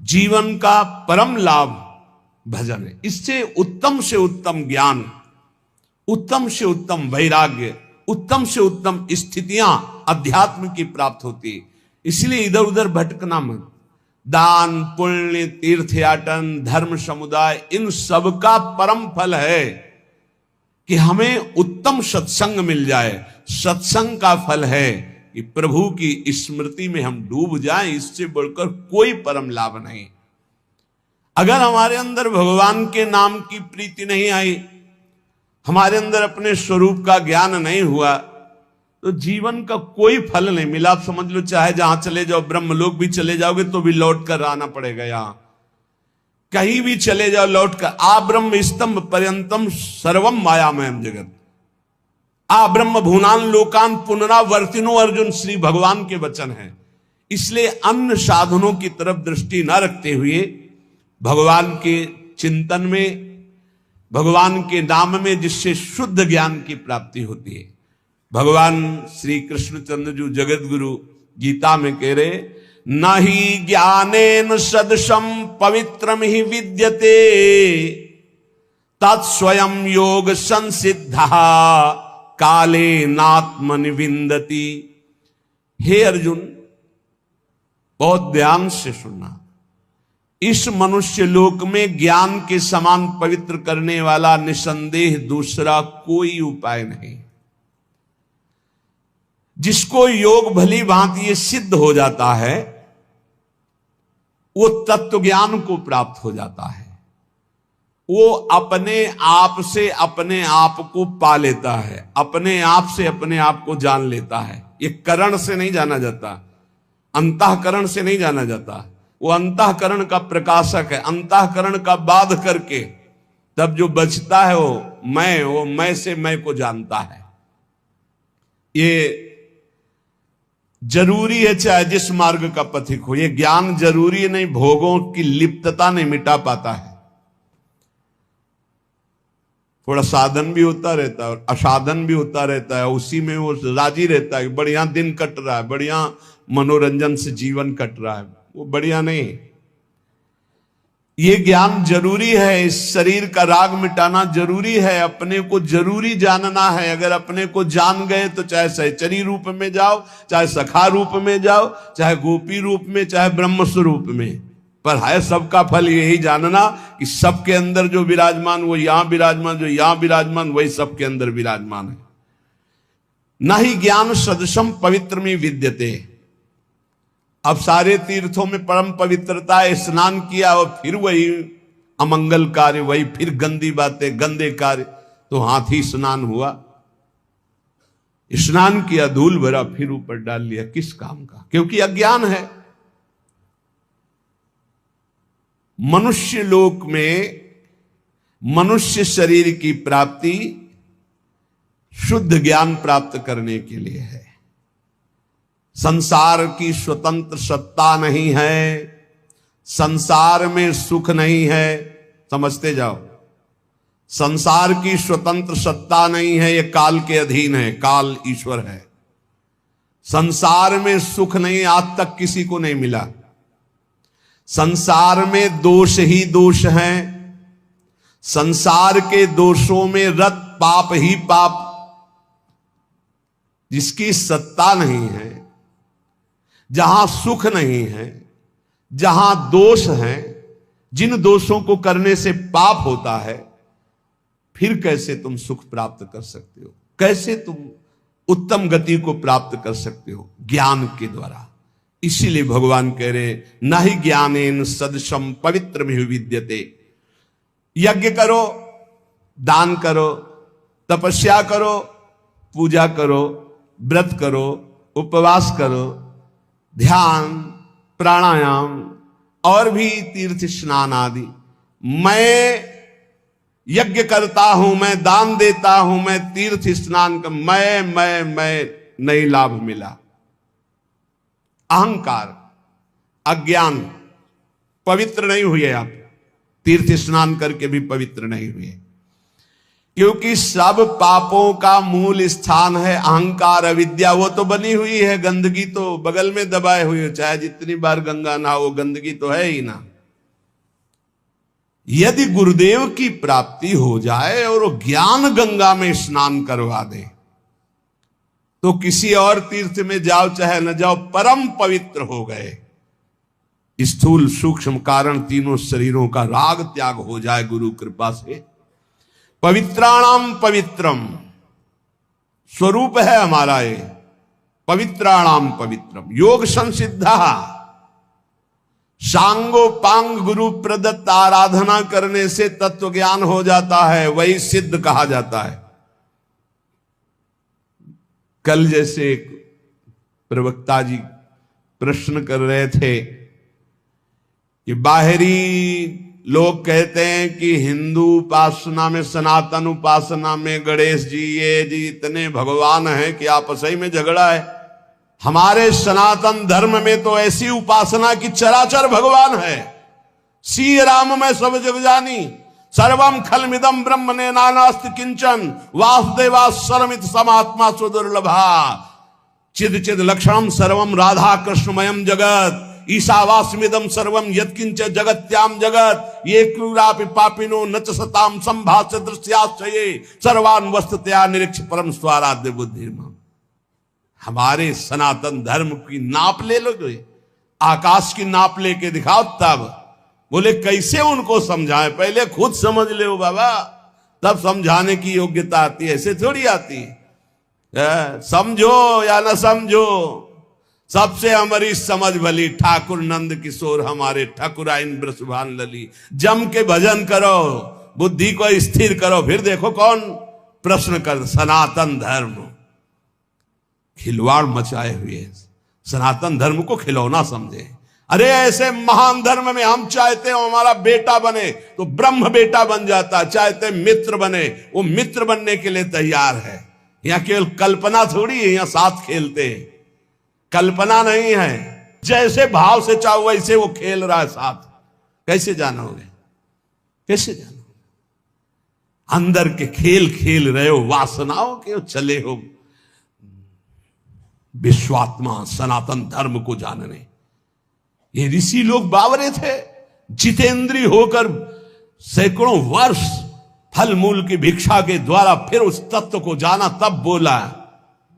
जीवन का परम लाभ भजन है। इससे उत्तम ज्ञान, उत्तम से उत्तम वैराग्य, उत्तम से उत्तम स्थितियां अध्यात्म की प्राप्त होती है। इसलिए इधर उधर भटकना मत। दान, पुण्य, तीर्थयाटन, धर्म समुदाय, इन सब का परम फल है कि हमें उत्तम सत्संग मिल जाए। सत्संग का फल है कि प्रभु की स्मृति में हम डूब जाएं। इससे बढ़कर कोई परम लाभ नहीं। अगर हमारे अंदर भगवान के नाम की प्रीति नहीं आई, हमारे अंदर अपने स्वरूप का ज्ञान नहीं हुआ, तो जीवन का कोई फल नहीं मिला। आप समझ लो, चाहे जहां चले जाओ, ब्रह्मलोक भी चले जाओगे तो भी लौट कर आना पड़ेगा। यहां कहीं भी चले जाओ लौट कर, आ ब्रह्म स्तंभ पर्यंतम सर्वम मायामयम जगत, आ ब्रह्म भूनान लोकान पुनरावर्तिनो, अर्जुन श्री भगवान के वचन हैं। इसलिए अन्य साधनों की तरफ दृष्टि न रखते हुए भगवान के चिंतन में, भगवान के नाम में, जिससे शुद्ध ज्ञान की प्राप्ति होती है। भगवान श्री कृष्णचंद्र जी जगत गुरु गीता में कह रहे, न ही ज्ञानेन सदृशम पवित्रम ही विद्यते तत्स्वयं योग संसिद्धा काले नात्मनिविंदति। हे अर्जुन, बहुत ध्यान से सुनना। इस मनुष्य लोक में ज्ञान के समान पवित्र करने वाला निसंदेह दूसरा कोई उपाय नहीं। जिसको योग भली भांति ये सिद्ध हो जाता है, वो तत्व ज्ञान को प्राप्त हो जाता है। वो अपने आप से अपने आप को पा लेता है, अपने आप से अपने आप को जान लेता है। ये करण से नहीं जाना जाता, अंतःकरण से नहीं जाना जाता। वो अंतःकरण का प्रकाशक है। अंतःकरण का बाध करके तब जो बचता है वो मैं से मैं को जानता है। ये जरूरी है, चाहे जिस मार्ग का पथिक हो। ये ज्ञान जरूरी नहीं, भोगों की लिप्तता नहीं मिटा पाता है। थोड़ा साधन भी होता रहता है और असाधन भी होता रहता है, उसी में वो राजी रहता है। बढ़िया दिन कट रहा है, बढ़िया मनोरंजन से जीवन कट रहा है, वो बढ़िया नहीं। ये ज्ञान जरूरी है। इस शरीर का राग मिटाना जरूरी है। अपने को जरूरी जानना है। अगर अपने को जान गए तो चाहे सहचरी रूप में जाओ, चाहे सखा रूप में जाओ, चाहे गोपी रूप में, चाहे ब्रह्म स्वरूप में, पर है सबका फल यही जानना कि सबके अंदर जो विराजमान वो यहां विराजमान, जो यहां विराजमान वही सबके अंदर विराजमान है। न ही ज्ञान सदृशम पवित्र में विद्यते। अब सारे तीर्थों में परम पवित्रता है। स्नान किया और फिर वही अमंगल कार्य, वही फिर गंदी बातें, गंदे कार्य, तो हाथी स्नान हुआ। स्नान किया, धूल भरा, फिर ऊपर डाल लिया, किस काम का? क्योंकि अज्ञान है। मनुष्य लोक में मनुष्य शरीर की प्राप्ति शुद्ध ज्ञान प्राप्त करने के लिए है। संसार की स्वतंत्र सत्ता नहीं है, संसार में सुख नहीं है। समझते जाओ, संसार की स्वतंत्र सत्ता नहीं है, यह काल के अधीन है। काल ईश्वर है। संसार में सुख नहीं, आज तक किसी को नहीं मिला। संसार में दोष ही दोष हैं। संसार के दोषों में रत पाप ही पाप। जिसकी सत्ता नहीं है, जहां सुख नहीं है, जहां दोष है, जिन दोषों को करने से पाप होता है, फिर कैसे तुम सुख प्राप्त कर सकते हो? कैसे तुम उत्तम गति को प्राप्त कर सकते हो? ज्ञान के द्वारा। इसीलिए भगवान कह रहे, न ही ज्ञानेन सदृशम पवित्र में विद्यते। यज्ञ करो, दान करो, तपस्या करो, पूजा करो, व्रत करो, उपवास करो, ध्यान, प्राणायाम और भी तीर्थ स्नान आदि। मैं यज्ञ करता हूं, मैं दान देता हूं, मैं तीर्थ स्नान कर, मैं नहीं लाभ मिला। अहंकार, अज्ञान, पवित्र नहीं हुए आप। तीर्थ स्नान करके भी पवित्र नहीं हुए, क्योंकि सब पापों का मूल स्थान है अहंकार, अविद्या। वो तो बनी हुई है, गंदगी तो बगल में दबाए हुई है। चाहे जितनी बार गंगा नहाओ, गंदगी तो है ही ना। यदि गुरुदेव की प्राप्ति हो जाए और वो ज्ञान गंगा में स्नान करवा दे तो किसी और तीर्थ में जाओ चाहे न जाओ, परम पवित्र हो गए। स्थूल सूक्ष्म कारण तीनों शरीरों का राग त्याग हो जाए गुरु कृपा से। पवित्राणाम पवित्रम स्वरूप है हमारा ये, पवित्राणाम पवित्रम। योग संसिद्धा, सांगोपांग गुरु प्रदत्त आराधना करने से तत्व ज्ञान हो जाता है, वही सिद्ध कहा जाता है। कल जैसे एक प्रवक्ता जी प्रश्न कर रहे थे कि बाहरी लोग कहते हैं कि हिंदू उपासना में, सनातन उपासना में गणेश जी ये जी इतने भगवान हैं कि आपस ही में झगड़ा है। हमारे सनातन धर्म में तो ऐसी उपासना की चराचर भगवान है। सी राम में सब जग जानी, सर्वम खलमिदम ब्रह्मणे नानास्ति किंचन, वासुदेवा सर्वमित समात्मा सुदुर्लभा, चिद चिद लक्षणम सर्वम राधा कृष्णमयम जगत, ईशावास्मिदम सर्वम यत्किंच जगत्याम जगत, ये क्रूरापि पापिनो न च सताम संभाष्य दृश्याश्चये, सर्वान् वस्तुतया निरीक्ष परम स्वाराध्य बुद्धिर्मम। हमारे सनातन धर्म की नाप ले लो, जो आकाश की नाप लेके दिखाओ। तब बोले कैसे उनको समझाएं, पहले खुद समझ ले बाबा, तब समझाने की योग्यता आती है, ऐसे थोड़ी आती है। समझो या न समझो, सबसे हमारी समझ भली, ठाकुर नंद किशोर हमारे ठाकुराइन ब्रसभान लली। जम के भजन करो, बुद्धि को स्थिर करो, फिर देखो कौन प्रश्न कर। सनातन धर्म खिलवाड़ मचाए हुए, सनातन धर्म को खिलौना समझे। अरे ऐसे महान धर्म में हम चाहते हो हमारा बेटा बने तो ब्रह्म बेटा बन जाता, चाहते मित्र बने वो मित्र बनने के लिए तैयार है। यहां केवल कल्पना थोड़ी है, यहां साथ खेलते हैं, कल्पना नहीं है। जैसे भाव से चाहो वैसे वो खेल रहा है साथ, कैसे जानोगे, कैसे जानोगे? अंदर के खेल खेल रहे हो, वासनाओं के चले हो विश्वात्मा सनातन धर्म को जानने। ये ऋषि लोग बावरे थे, जितेंद्रीय होकर सैकड़ों वर्ष फल मूल की भिक्षा के द्वारा फिर उस तत्व को जाना, तब बोला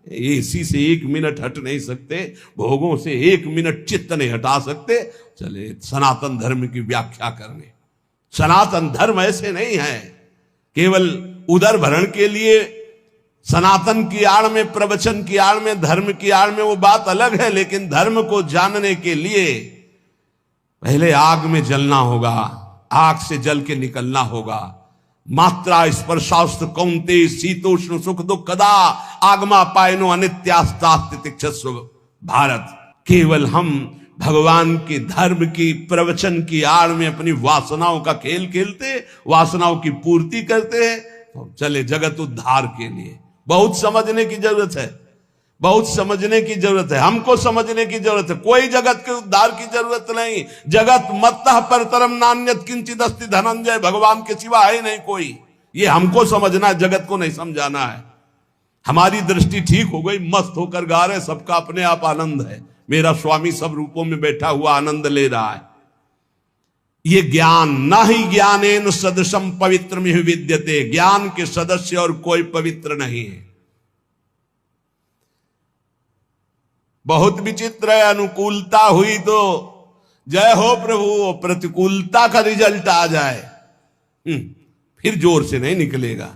इसी से 1 मिनट हट नहीं सकते, भोगों से 1 मिनट चित्त नहीं हटा सकते, चले सनातन धर्म की व्याख्या करने। सनातन धर्म ऐसे नहीं है केवल उदर भरण के लिए, सनातन की आड़ में, प्रवचन की आड़ में, धर्म की आड़ में वो बात अलग है। लेकिन धर्म को जानने के लिए पहले आग में जलना होगा, आग से जल के निकलना होगा। मात्रा स्पर्शास्त्र कौंते शीतोष्ण सुख दुख कदा, आगमा पायनो अनित्यास्तास्तितिक्षस्व भारत। केवल हम भगवान के धर्म की, प्रवचन की आड़ में अपनी वासनाओं का खेल खेलते, वासनाओं की पूर्ति करते हैं, तो चले जगत उद्धार के लिए। बहुत समझने की जरूरत है, बहुत समझने की जरूरत है, हमको समझने की जरूरत है। कोई जगत के उद्धार की जरूरत नहीं। जगत मत्तः परतरम नान्यत किंचित अस्ति धनंजय, भगवान के सिवा है नहीं कोई। ये हमको समझना है, जगत को नहीं समझाना है। हमारी दृष्टि ठीक हो गई, मस्त होकर गा रहे, सबका अपने आप आनंद है। मेरा स्वामी सब रूपों में बैठा हुआ आनंद ले रहा है। ये ज्ञान न ही ज्ञानेन सदृशम पवित्र में विद्यते, ज्ञान के सदस्य और कोई पवित्र नहीं है। बहुत विचित्र है, अनुकूलता हुई तो जय हो प्रभु, प्रतिकूलता का रिजल्ट आ जाए फिर जोर से नहीं निकलेगा,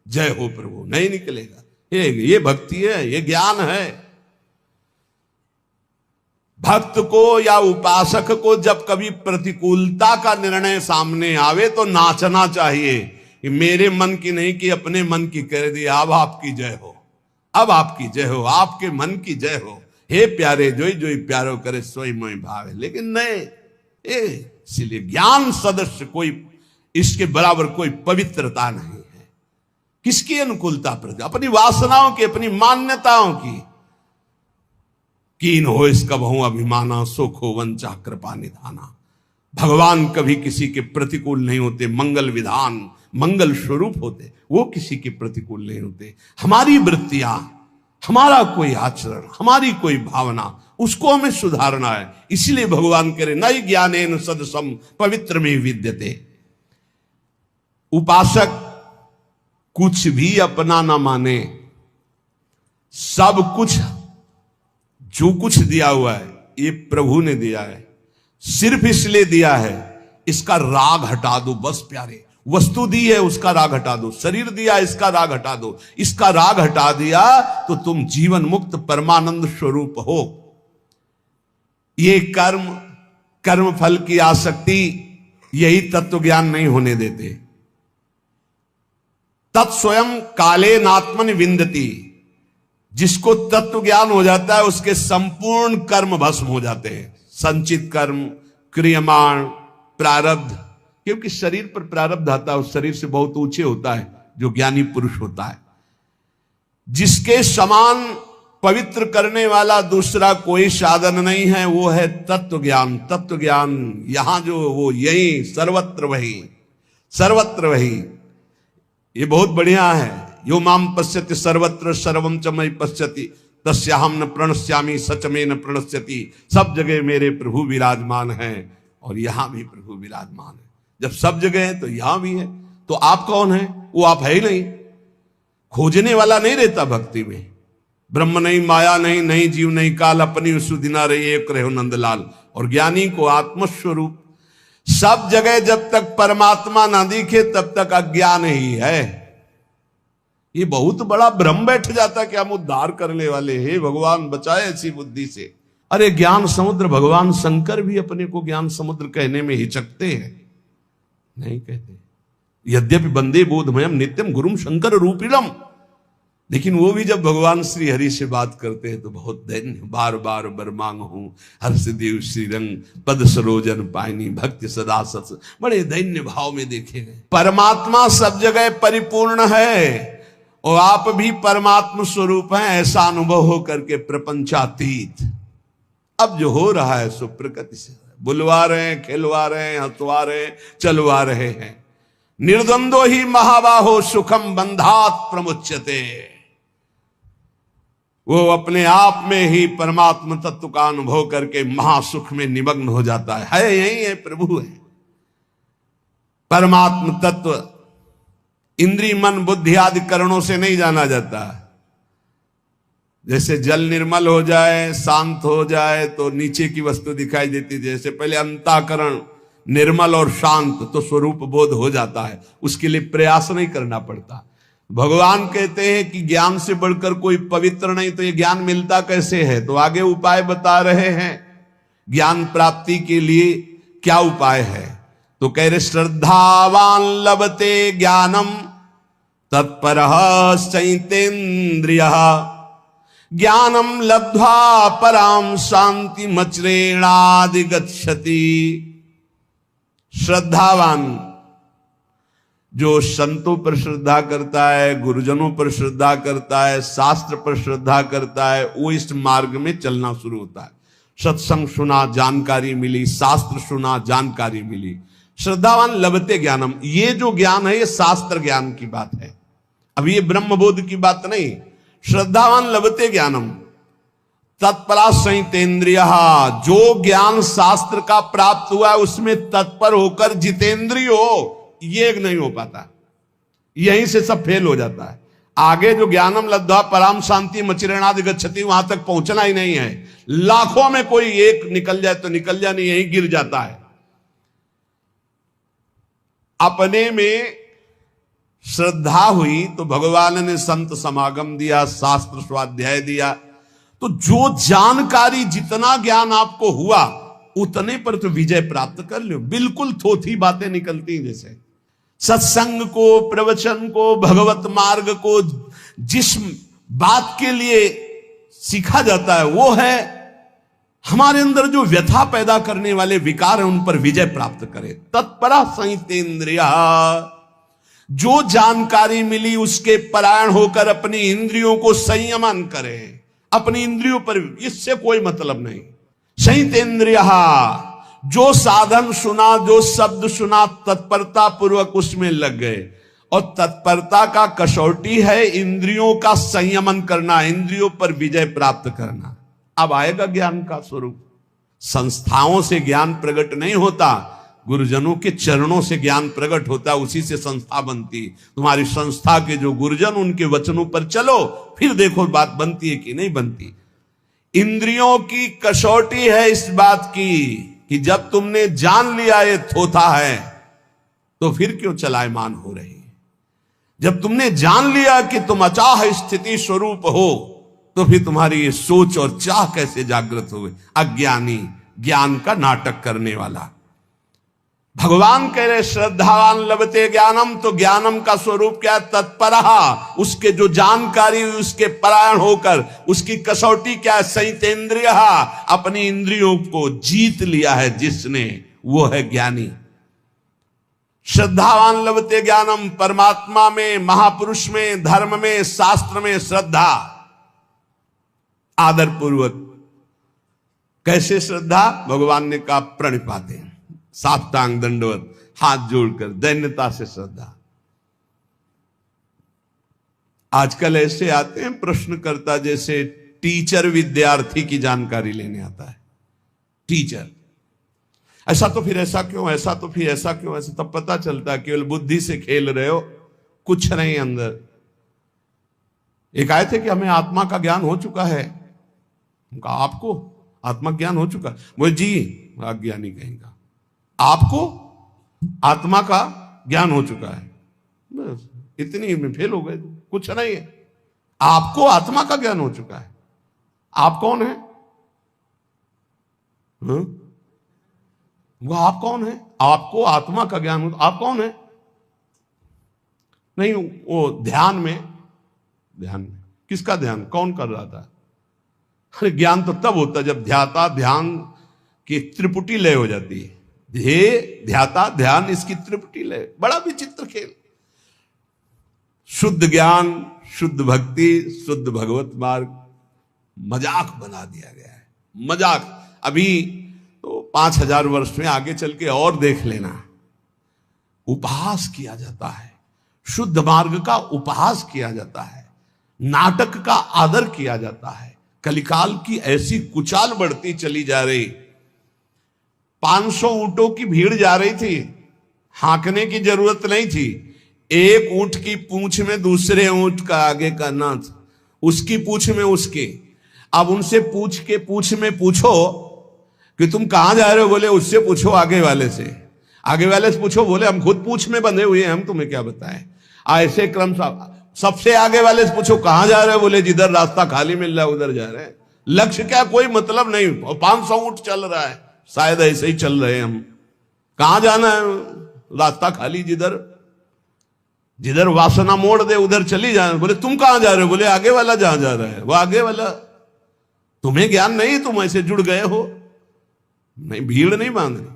जय हो प्रभु नहीं निकलेगा। ये भक्ति है, ये ज्ञान है। भक्त को या उपासक को जब कभी प्रतिकूलता का निर्णय सामने आवे तो नाचना चाहिए कि मेरे मन की नहीं कि अपने मन की कर दी, अब आपकी जय हो, अब आपकी जय हो, आपके मन की जय हो। हे प्यारे जोई जोई प्यारो करे सोई मोई भावे। लेकिन नहीं, इसलिए ज्ञान सदस्य कोई, इसके बराबर कोई पवित्रता नहीं है। किसकी अनुकूलता पर? अपनी वासनाओं की, अपनी मान्यताओं की। कीन हो इसका बहु अभिमाना, सुख हो वंचा कृपा निधाना। भगवान कभी किसी के प्रतिकूल नहीं होते, मंगल विधान, मंगल स्वरूप होते, वो किसी के प्रतिकूल नहीं होते। हमारी वृत्तियां, हमारा कोई आचरण, हमारी कोई भावना, उसको हमें सुधारना है। इसलिए भगवान कह रहे न ज्ञानेन सदसम पवित्र में विद्यते। उपासक कुछ भी अपना ना माने, सब कुछ जो कुछ दिया हुआ है ये प्रभु ने दिया है, सिर्फ इसलिए दिया है इसका राग हटा दो बस प्यारे। वस्तु दी है उसका राग हटा दो, शरीर दिया इसका राग हटा दो, इसका राग हटा दिया तो तुम जीवन मुक्त परमानंद स्वरूप हो। ये कर्म फल की आसक्ति यही तत्व ज्ञान नहीं होने देते। तत्स्वयं काले नात्मन विंदति, जिसको तत्व ज्ञान हो जाता है उसके संपूर्ण कर्म भस्म हो जाते हैं, संचित कर्म, क्रियमाण, प्रारब्ध, क्योंकि शरीर पर प्रारब्ध आता है उस शरीर से बहुत ऊंचे होता है जो ज्ञानी पुरुष होता है। जिसके समान पवित्र करने वाला दूसरा कोई साधन नहीं है, वो है तत्व ज्ञान। तत्व ज्ञान यहां जो वो यही सर्वत्र वही, सर्वत्र वही, ये बहुत बढ़िया है। यो माम पश्यति सर्वत्र सर्वम च मयि पश्यति तस्याहम न प्रणश्यामि सच में न प्रणश्यति। सब जगह मेरे प्रभु विराजमान हैं और यहां भी प्रभु विराजमान है। जब सब जगह है तो यहां भी है, तो आप कौन है? वो आप है ही नहीं। खोजने वाला नहीं रहता भक्ति में। ब्रह्म नहीं, माया नहीं, नहीं जीव नहीं काल, अपनी सुदिना रही एक रहो नंदलाल। और ज्ञानी को आत्मस्वरूप सब जगह जब तक परमात्मा ना दिखे तब तक अज्ञान ही है। ये बहुत बड़ा भ्रम बैठ जाता कि हम उद्धार करने वाले हैं, भगवान बचाए ऐसी बुद्धि से। अरे ज्ञान समुद्र, भगवान शंकर भी अपने को ज्ञान समुद्र कहने में हिचकते हैं, नहीं कहते। यद्यपि वंदे बोधमयम नित्यम गुरुम शंकर रूपिणम, लेकिन वो भी जब भगवान श्री हरि से बात करते हैं तो बहुत दैन्य, बार बार बर मांग हूं हर्ष देव श्रीरंग पद सरोजन पायनी भक्ति सदा सत्स, बड़े दैन्य भाव में देखे गए। परमात्मा सब जगह परिपूर्ण है और आप भी परमात्मा स्वरूप हैं, ऐसा अनुभव हो करके प्रपंचातीत। अब जो हो रहा है सो प्रकृति से, बुलवा रहे हैं, खिलवा रहे हैं, हंसवा रहे हैं, चलवा रहे हैं। निर्द्वंदो ही महाबाहो सुखम बंधात प्रमुच्यते, वो अपने आप में ही परमात्मा तत्व का अनुभव करके महासुख में निमग्न हो जाता है। यही है, प्रभु है परमात्मा तत्व। इंद्रिय मन बुद्धि आदि करणों से नहीं जाना जाता। जैसे जल निर्मल हो जाए, शांत हो जाए तो नीचे की वस्तु दिखाई देती, जैसे पहले अंतःकरण निर्मल और शांत तो स्वरूप बोध हो जाता है, उसके लिए प्रयास नहीं करना पड़ता। भगवान कहते हैं कि ज्ञान से बढ़कर कोई पवित्र नहीं, तो ये ज्ञान मिलता कैसे है? तो आगे उपाय बता रहे हैं ज्ञान प्राप्ति के लिए क्या उपाय है। तो कह रहे श्रद्धावान लभते ज्ञानम तत्परः चैतेन्द्रिय ज्ञानम लब्ध्वा पराम शांति मचरेणादि गच्छति। श्रद्धावान जो संतों पर श्रद्धा करता है, गुरुजनों पर श्रद्धा करता है, शास्त्र पर श्रद्धा करता है, वो इस मार्ग में चलना शुरू होता है। सत्संग सुना, जानकारी मिली, शास्त्र सुना, जानकारी मिली। श्रद्धावान लभते ज्ञानम, ये जो ज्ञान है ये शास्त्र ज्ञान की बात है, अब ये ब्रह्मबोध की बात नहीं। श्रद्धावान लभते ज्ञानम तत्परा संयतेन्द्रिय, जो ज्ञान शास्त्र का प्राप्त हुआ है उसमें तत्पर होकर जितेंद्रिय हो, ये नहीं हो पाता, यहीं से सब फेल हो जाता है। आगे जो ज्ञानम लब्ध्वा पराम शांति मचिरेणादि गच्छति, वहां तक पहुंचना ही नहीं है। लाखों में कोई एक निकल जाए तो निकल जाए, नहीं यहीं गिर जाता है। अपने में श्रद्धा हुई तो भगवान ने संत समागम दिया, शास्त्र स्वाध्याय दिया, तो जो जानकारी जितना ज्ञान आपको हुआ उतने पर तो विजय प्राप्त कर लो। बिल्कुल थोथी बातें निकलती हैं, जैसे सत्संग को, प्रवचन को, भगवत मार्ग को जिस बात के लिए सीखा जाता है वो है हमारे अंदर जो व्यथा पैदा करने वाले विकार है उन पर विजय प्राप्त करे। तत्परा संयतेन्द्रिय, जो जानकारी मिली उसके परायण होकर अपनी इंद्रियों को संयमन करे। अपनी इंद्रियों पर इससे कोई मतलब नहीं। संयतेन्द्रिय, जो साधन सुना, जो शब्द सुना, तत्परता पूर्वक उसमें लग गए। और तत्परता का कसौटी है इंद्रियों का संयमन करना, इंद्रियों पर विजय प्राप्त करना। अब आएगा ज्ञान का स्वरूप। संस्थाओं से ज्ञान प्रकट नहीं होता, गुरुजनों के चरणों से ज्ञान प्रकट होता है, उसी से संस्था बनती। तुम्हारी संस्था के जो गुरुजन, उनके वचनों पर चलो, फिर देखो बात बनती है कि नहीं बनती। इंद्रियों की कसौटी है इस बात की कि जब तुमने जान लिया ये थोथा है तो फिर क्यों चलायमान हो रही। जब तुमने जान लिया कि तुम अचाह स्थिति स्वरूप हो तो फिर तुम्हारी ये सोच और चाह कैसे जागृत हो गई। अज्ञानी ज्ञान का नाटक करने वाला। भगवान कह रहे श्रद्धावान लभते ज्ञानम, तो ज्ञानम का स्वरूप क्या है? तत्परहा, उसके जो जानकारी हुई उसके परायण होकर। उसकी कसौटी क्या है? संयतेन्द्रिय, अपनी इंद्रियों को जीत लिया है जिसने, वो है ज्ञानी। श्रद्धावान लभते ज्ञानम, परमात्मा में, महापुरुष में, धर्म में, शास्त्र में श्रद्धा, आदर पूर्वक। कैसे श्रद्धा? भगवान ने कहा प्रणिपाते, साष्टांग दंडवत, हाथ जोड़कर दैन्यता से श्रद्धा। आजकल ऐसे आते हैं प्रश्नकर्ता, जैसे टीचर विद्यार्थी की जानकारी लेने आता है। टीचर, ऐसा तो फिर ऐसा क्यों, ऐसा तो फिर ऐसा क्यों, ऐसा तब पता चलता है केवल बुद्धि से खेल रहे हो, कुछ नहीं अंदर। एक आए थे कि हमें आत्मा का ज्ञान हो चुका है। उनका आपको आत्मा ज्ञान हो चुका? वो जी अज्ञानी कहेगा, आपको आत्मा का ज्ञान हो चुका है, बस इतनी में फेल हो गए, कुछ नहीं है। आपको आत्मा का ज्ञान हो चुका है। आप कौन है? वो आप कौन है? आपको आत्मा का ज्ञान हो, आप कौन है? नहीं, वो ध्यान में किसका ध्यान, कौन कर रहा था? अरे ज्ञान तो तब होता जब ध्याता ध्यान की त्रिपुटी लय हो जाती है। ध्येय ध्याता ध्यान, इसकी त्रिपुटी लय। बड़ा विचित्र खेल। शुद्ध ज्ञान, शुद्ध भक्ति, शुद्ध भगवत मार्ग मजाक बना दिया गया है। मजाक। अभी तो 5000 वर्ष में आगे चल के और देख लेना, उपहास किया जाता है, शुद्ध मार्ग का उपहास किया जाता है, नाटक का आदर किया जाता है। कलिकाल की ऐसी कुचाल बढ़ती चली जा रही। 500 ऊंटों की भीड़ जा रही थी, हांकने की जरूरत नहीं थी। एक ऊंट की पूंछ में दूसरे ऊंट का आगे का नाथ, उसकी पूंछ में उसके। अब उनसे पूछ में पूछो कि तुम कहां जा रहे हो, बोले उससे पूछो आगे वाले से। आगे वाले से पूछो, बोले हम खुद पूंछ में बंधे हुए हैं, हम तुम्हें क्या बताएं। ऐसे क्रम सबसे आगे वाले से पूछो कहां जा रहे हो, बोले जिधर रास्ता खाली मिल रहा है उधर जा रहे हैं। लक्ष्य क्या, कोई मतलब नहीं। और 500 ऊंट चल रहा है, शायद ऐसे ही चल रहे हैं हम। कहां जाना है? रास्ता खाली, जिधर वासना मोड़ दे उधर चली जाए। बोले तुम कहां जा रहे हो, बोले आगे वाला जहां जा रहा है वो आगे वाला। तुम्हें ज्ञान नहीं, तुम ऐसे जुड़ गए हो। नहीं, भीड़ नहीं बांधनी।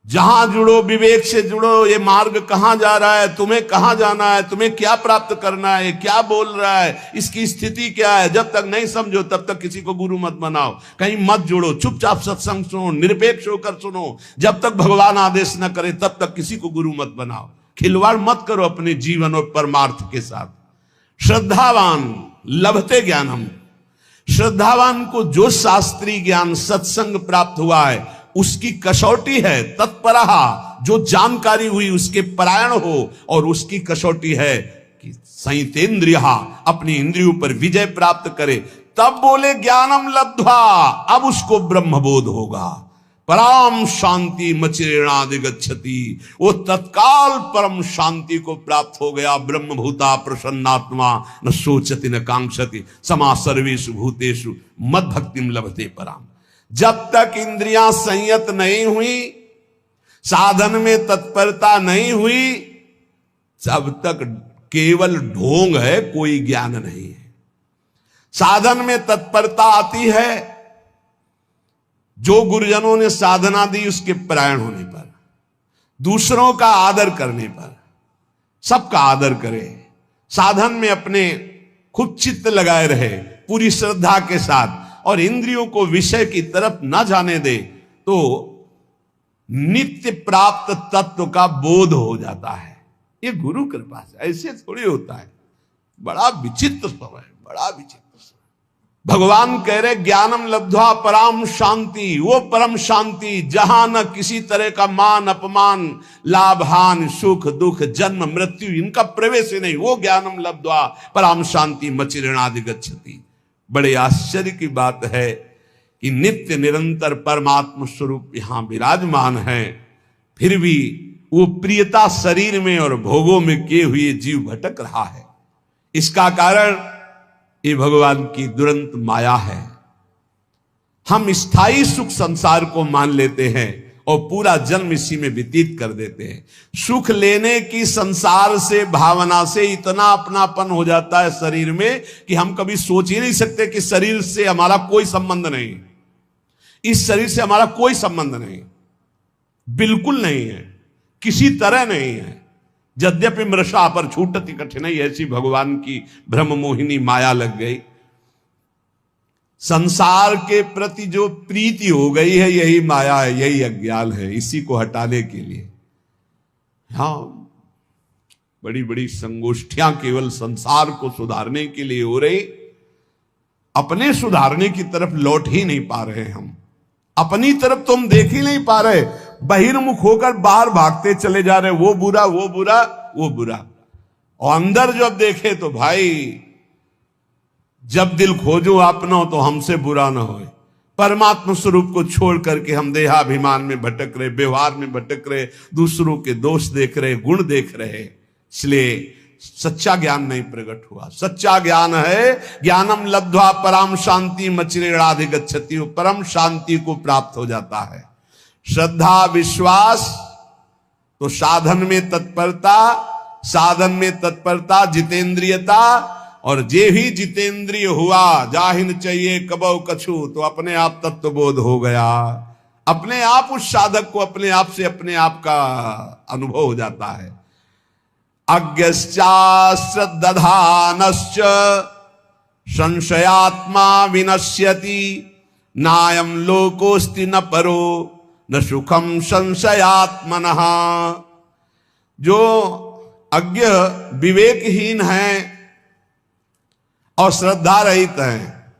जहां जुड़ो, विवेक से जुड़ो। ये मार्ग कहां जा रहा है, तुम्हें कहां जाना है, तुम्हें क्या प्राप्त करना है, क्या बोल रहा है, इसकी स्थिति क्या है। जब तक नहीं समझो तब तक किसी को गुरु मत बनाओ, कहीं मत जुड़ो। चुपचाप सत्संग सुनो, निरपेक्ष होकर सुनो। जब तक भगवान आदेश न करे तब तक किसी को गुरु मत बनाओ। खिलवाड़ मत करो अपने जीवन और परमार्थ के साथ। श्रद्धावान लभते ज्ञानम, श्रद्धावान को जो शास्त्रीय ज्ञान सत्संग प्राप्त हुआ है उसकी कसौटी है तत्परहा, जो जानकारी हुई उसके परायण हो। और उसकी कसौटी है कि संयतेन्द्रिया, अपनी इंद्रियों पर विजय प्राप्त करे। तब बोले ज्ञानम लब्ध्वा, अब उसको ब्रह्मबोध होगा। परम शांति मचिरेणादिगच्छति, वो तत्काल परम शांति को प्राप्त हो गया। ब्रह्मभूता प्रसन्नात्मा न सोचति न कांक्षति, समा सर्वेषु भूतेषु मद भक्तिम लभते पराम। जब तक इंद्रियां संयत नहीं हुई, साधन में तत्परता नहीं हुई, तब तक केवल ढोंग है, कोई ज्ञान नहीं है। साधन में तत्परता आती है जो गुरुजनों ने साधना दी उसके परायण होने पर, दूसरों का आदर करने पर। सबका आदर करे, साधन में अपने खुद चित्त लगाए रहे पूरी श्रद्धा के साथ, और इंद्रियों को विषय की तरफ न जाने दे, तो नित्य प्राप्त तत्व का बोध हो जाता है। ये गुरु कृपा से, ऐसे थोड़ी होता है। बड़ा विचित्र समय, बड़ा विचित्र समय। भगवान कह रहे ज्ञानम लब्ध्वा पराम शांति, वो परम शांति जहां न किसी तरह का मान अपमान, लाभ हान, सुख दुख, जन्म मृत्यु इनका प्रवेश ही नहीं, वो ज्ञानम लब्ध्वा पराम शांति मचिरणादि गच्छति। बड़े आश्चर्य की बात है कि नित्य निरंतर परमात्म स्वरूप यहां विराजमान है, फिर भी वो प्रियता शरीर में और भोगों में किए हुए जीव भटक रहा है। इसका कारण ये भगवान की दुरंत माया है। हम स्थायी सुख संसार को मान लेते हैं और पूरा जन्म इसी में व्यतीत कर देते हैं। सुख लेने की संसार से भावना से इतना अपनापन हो जाता है शरीर में कि हम कभी सोच ही नहीं सकते कि शरीर से हमारा कोई संबंध नहीं, इस शरीर से हमारा कोई संबंध नहीं, बिल्कुल नहीं है, किसी तरह नहीं है। यद्यपि मृषा पर छूटती कठिनाई, ऐसी भगवान की ब्रह्म मोहिनी माया लग गई। संसार के प्रति जो प्रीति हो गई है यही माया है, यही अज्ञान है। इसी को हटाने के लिए हाँ बड़ी बड़ी संगोष्ठियां केवल संसार को सुधारने के लिए हो रही, अपने सुधारने की तरफ लौट ही नहीं पा रहे। हम अपनी तरफ तो हम देख ही नहीं पा रहे, बहिर्मुख होकर बाहर भागते चले जा रहे, वो बुरा वो बुरा वो बुरा। और अंदर जब देखे तो भाई जब दिल खोजो अपना तो हमसे बुरा ना हो। परमात्मा स्वरूप को छोड़ करके हम देहाभिमान में भटक रहे, व्यवहार में भटक रहे, दूसरों के दोष देख रहे, गुण देख रहे। इसलिए सच्चा ज्ञान नहीं प्रकट हुआ। सच्चा ज्ञान है ज्ञानम लब्ध्वा पराम शांति मचिरेणाधिगच्छति, परम शांति को प्राप्त हो जाता है। श्रद्धा विश्वास तो साधन में तत्परता, साधन में तत्परता जितेंद्रियता, और जे ही जितेंद्रिय हुआ जाहिन चाहिए कबौ कछु, तो अपने आप तत्वबोध हो गया। अपने आप उस साधक को अपने आप से अपने आप का अनुभव हो जाता है। अज्ञश्चा श्रद्धानश्च संशयात्मा विनश्यति, नायम लोकोस्ति न परो न सुखम संशयात्मनः। जो अज्ञ विवेकहीन है और श्रद्धा रहित है,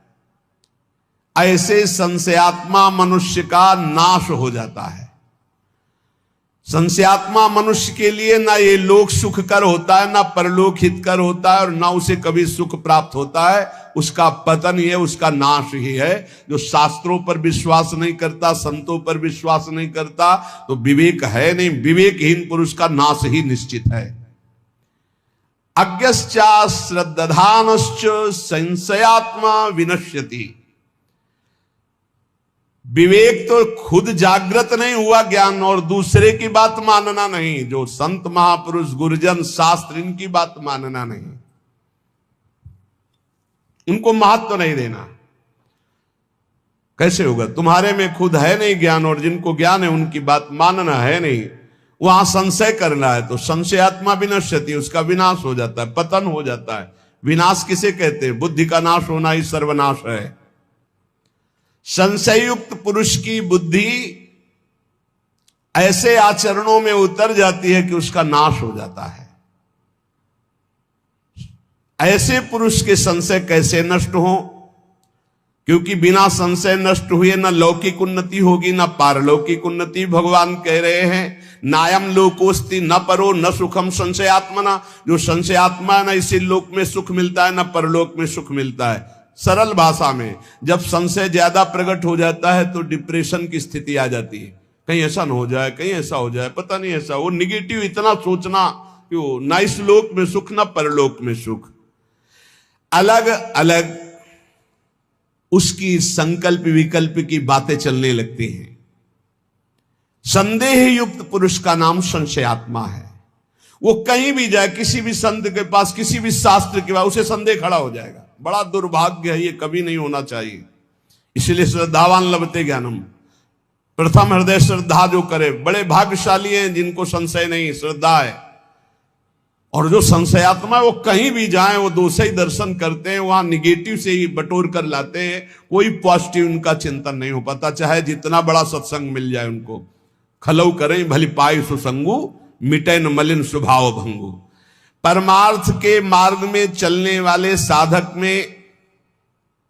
ऐसे संशयात्मा मनुष्य का नाश हो जाता है। संशयात्मा मनुष्य के लिए ना ये लोक सुखकर होता है, ना परलोक हितकर होता है, और ना उसे कभी सुख प्राप्त होता है। उसका पतन ही है, उसका नाश ही है। जो शास्त्रों पर विश्वास नहीं करता, संतों पर विश्वास नहीं करता, तो विवेक है नहीं। विवेकहीन पुरुष का नाश ही निश्चित है। अज्ञश्चा श्रद्धानश्च संशयात्मा विनश्यति। विवेक तो खुद जागृत नहीं हुआ ज्ञान, और दूसरे की बात मानना नहीं। जो संत महापुरुष गुरुजन शास्त्र इनकी बात मानना नहीं, उनको महत्व नहीं देना। कैसे होगा? तुम्हारे में खुद है नहीं ज्ञान, और जिनको ज्ञान है उनकी बात मानना है नहीं। वहां संशय करना है तो संशयात्मा विनश्यति, उसका विनाश हो जाता है, पतन हो जाता है। विनाश किसे कहते हैं? बुद्धि का नाश होना ही सर्वनाश है। संशयुक्त पुरुष की बुद्धि ऐसे आचरणों में उतर जाती है कि उसका नाश हो जाता है। ऐसे पुरुष के संशय कैसे नष्ट हो? क्योंकि बिना संशय नष्ट हुए न लौकिक उन्नति होगी न पारलौकिक उन्नति। भगवान कह रहे हैं नायम लोकोस्ति न परो न सुखम संशयात्मना। जो संशयात्मा है, न इसी लोक में सुख मिलता है न परलोक में सुख मिलता है। सरल भाषा में जब संशय ज्यादा प्रकट हो जाता है तो डिप्रेशन की स्थिति आ जाती है। कहीं ऐसा न हो जाए, कहीं ऐसा हो जाए, पता नहीं ऐसा। वो निगेटिव इतना सोचना कि वो ना इस लोक में सुख न परलोक में सुख। अलग अलग उसकी संकल्प विकल्प की बातें चलने लगती हैं। संदेह युक्त पुरुष का नाम संशयात्मा है। वो कहीं भी जाए, किसी भी संत के पास, किसी भी शास्त्र के पास, उसे संदेह खड़ा हो जाएगा। बड़ा दुर्भाग्य है, ये कभी नहीं होना चाहिए। इसलिए श्रद्धावान लभते ज्ञानम, प्रथम हृदय श्रद्धा जो करे, बड़े भाग्यशाली हैं जिनको संशय नहीं, श्रद्धा है। और जो संशयात्मा है वो कहीं भी जाए, वो दोष ही दर्शन करते हैं, वहां निगेटिव से ही बटोर कर लाते हैं। कोई पॉजिटिव उनका चिंतन नहीं हो पाता, चाहे जितना बड़ा सत्संग मिल जाए उनको। खलौ करें भली पाई सुसंगु, मिटे न मलिन स्वभाव भंगु। परमार्थ के मार्ग में चलने वाले साधक में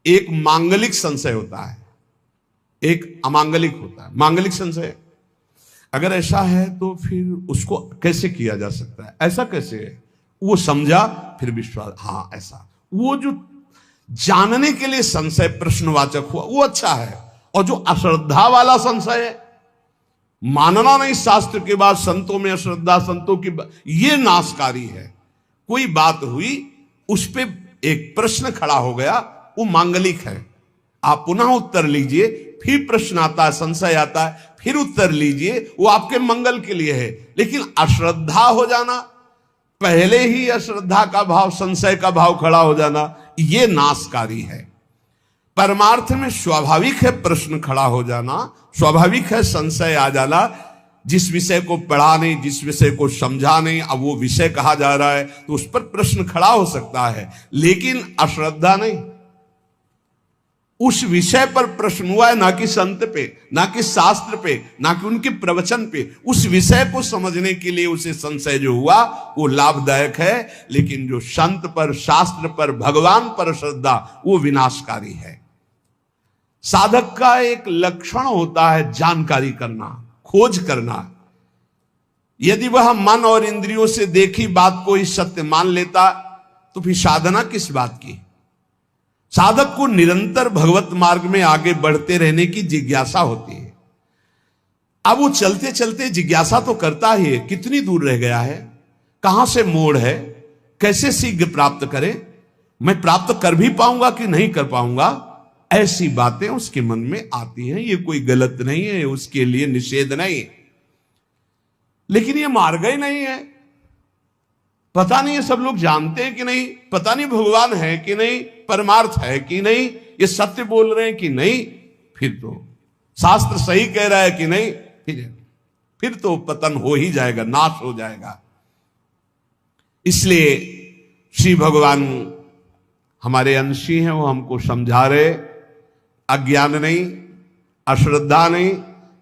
एक मांगलिक संशय होता है, एक अमांगलिक होता है। मांगलिक संशय अगर ऐसा है तो फिर उसको कैसे किया जा सकता है, ऐसा कैसे है, वो समझा फिर विश्वास, हाँ ऐसा। वो जो जानने के लिए संशय प्रश्नवाचक हुआ वो अच्छा है। और जो अश्रद्धा वाला संशय है, मानना नहीं शास्त्र के बाद, संतों में अश्रद्धा, संतों की ये नाशकारी है। कोई बात हुई, उस पे एक प्रश्न खड़ा हो गया, वो मांगलिक है। आप पुनः उत्तर लीजिए, फिर प्रश्न आता है, संशय आता है, फिर उत्तर लीजिए, वो आपके मंगल के लिए है। लेकिन अश्रद्धा हो जाना, पहले ही अश्रद्धा का भाव, संशय का भाव खड़ा हो जाना, ये नाशकारी है। परमार्थ में स्वाभाविक है प्रश्न खड़ा हो जाना, स्वाभाविक है संशय आ जाना। जिस विषय को पढ़ा नहीं, जिस विषय को समझा नहीं, अब वो विषय कहा जा रहा है तो उस पर प्रश्न खड़ा हो सकता है, लेकिन अश्रद्धा नहीं। उस विषय पर प्रश्न हुआ है, ना कि संत पे, ना कि शास्त्र पे, ना कि उनके प्रवचन पे। उस विषय को समझने के लिए उसे संशय जो हुआ वो लाभदायक है। लेकिन जो संत पर, शास्त्र पर, भगवान पर श्रद्धा, वो विनाशकारी है। साधक का एक लक्षण होता है जानकारी करना, खोज करना। यदि वह मन और इंद्रियों से देखी बात को ही सत्य मान लेता तो फिर साधना किस बात की। साधक को निरंतर भगवत मार्ग में आगे बढ़ते रहने की जिज्ञासा होती है। अब वो चलते चलते जिज्ञासा तो करता ही है, कितनी दूर रह गया है, कहां से मोड़ है, कैसे शीघ्र प्राप्त करे, मैं प्राप्त कर भी पाऊंगा कि नहीं कर पाऊंगा, ऐसी बातें उसके मन में आती हैं। ये कोई गलत नहीं है, उसके लिए निषेध नहीं, लेकिन ये मार्ग ही नहीं है। पता नहीं, ये सब लोग जानते हैं कि नहीं, पता नहीं भगवान है कि नहीं, परमार्थ है कि नहीं, ये सत्य बोल रहे हैं कि नहीं, फिर तो शास्त्र सही कह रहा है कि नहीं, फिर तो पतन हो ही जाएगा, नाश हो जाएगा। इसलिए श्री भगवान हमारे अंशी हैं, वो हमको समझा रहे, अज्ञान नहीं, अश्रद्धा नहीं,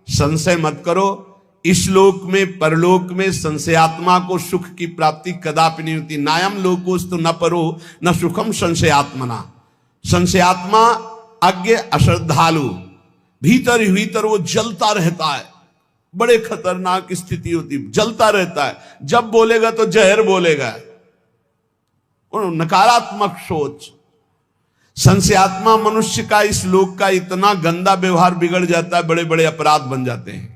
संशय मत करो। इस लोक में, परलोक में संशयात्मा को सुख की प्राप्ति कदापि नहीं होती। नायम लोकोस्तु न परो न सुखम संशयात्मना। संशयात्मा अज्ञ अश्रद्धालु, भीतर ही भीतर वो जलता रहता है, बड़े खतरनाक स्थिति होती, जलता रहता है। जब बोलेगा तो जहर बोलेगा, नकारात्मक सोच। संशयात्मा मनुष्य का, इस लोक का इतना गंदा व्यवहार बिगड़ जाता है, बड़े बड़े अपराध बन जाते हैं।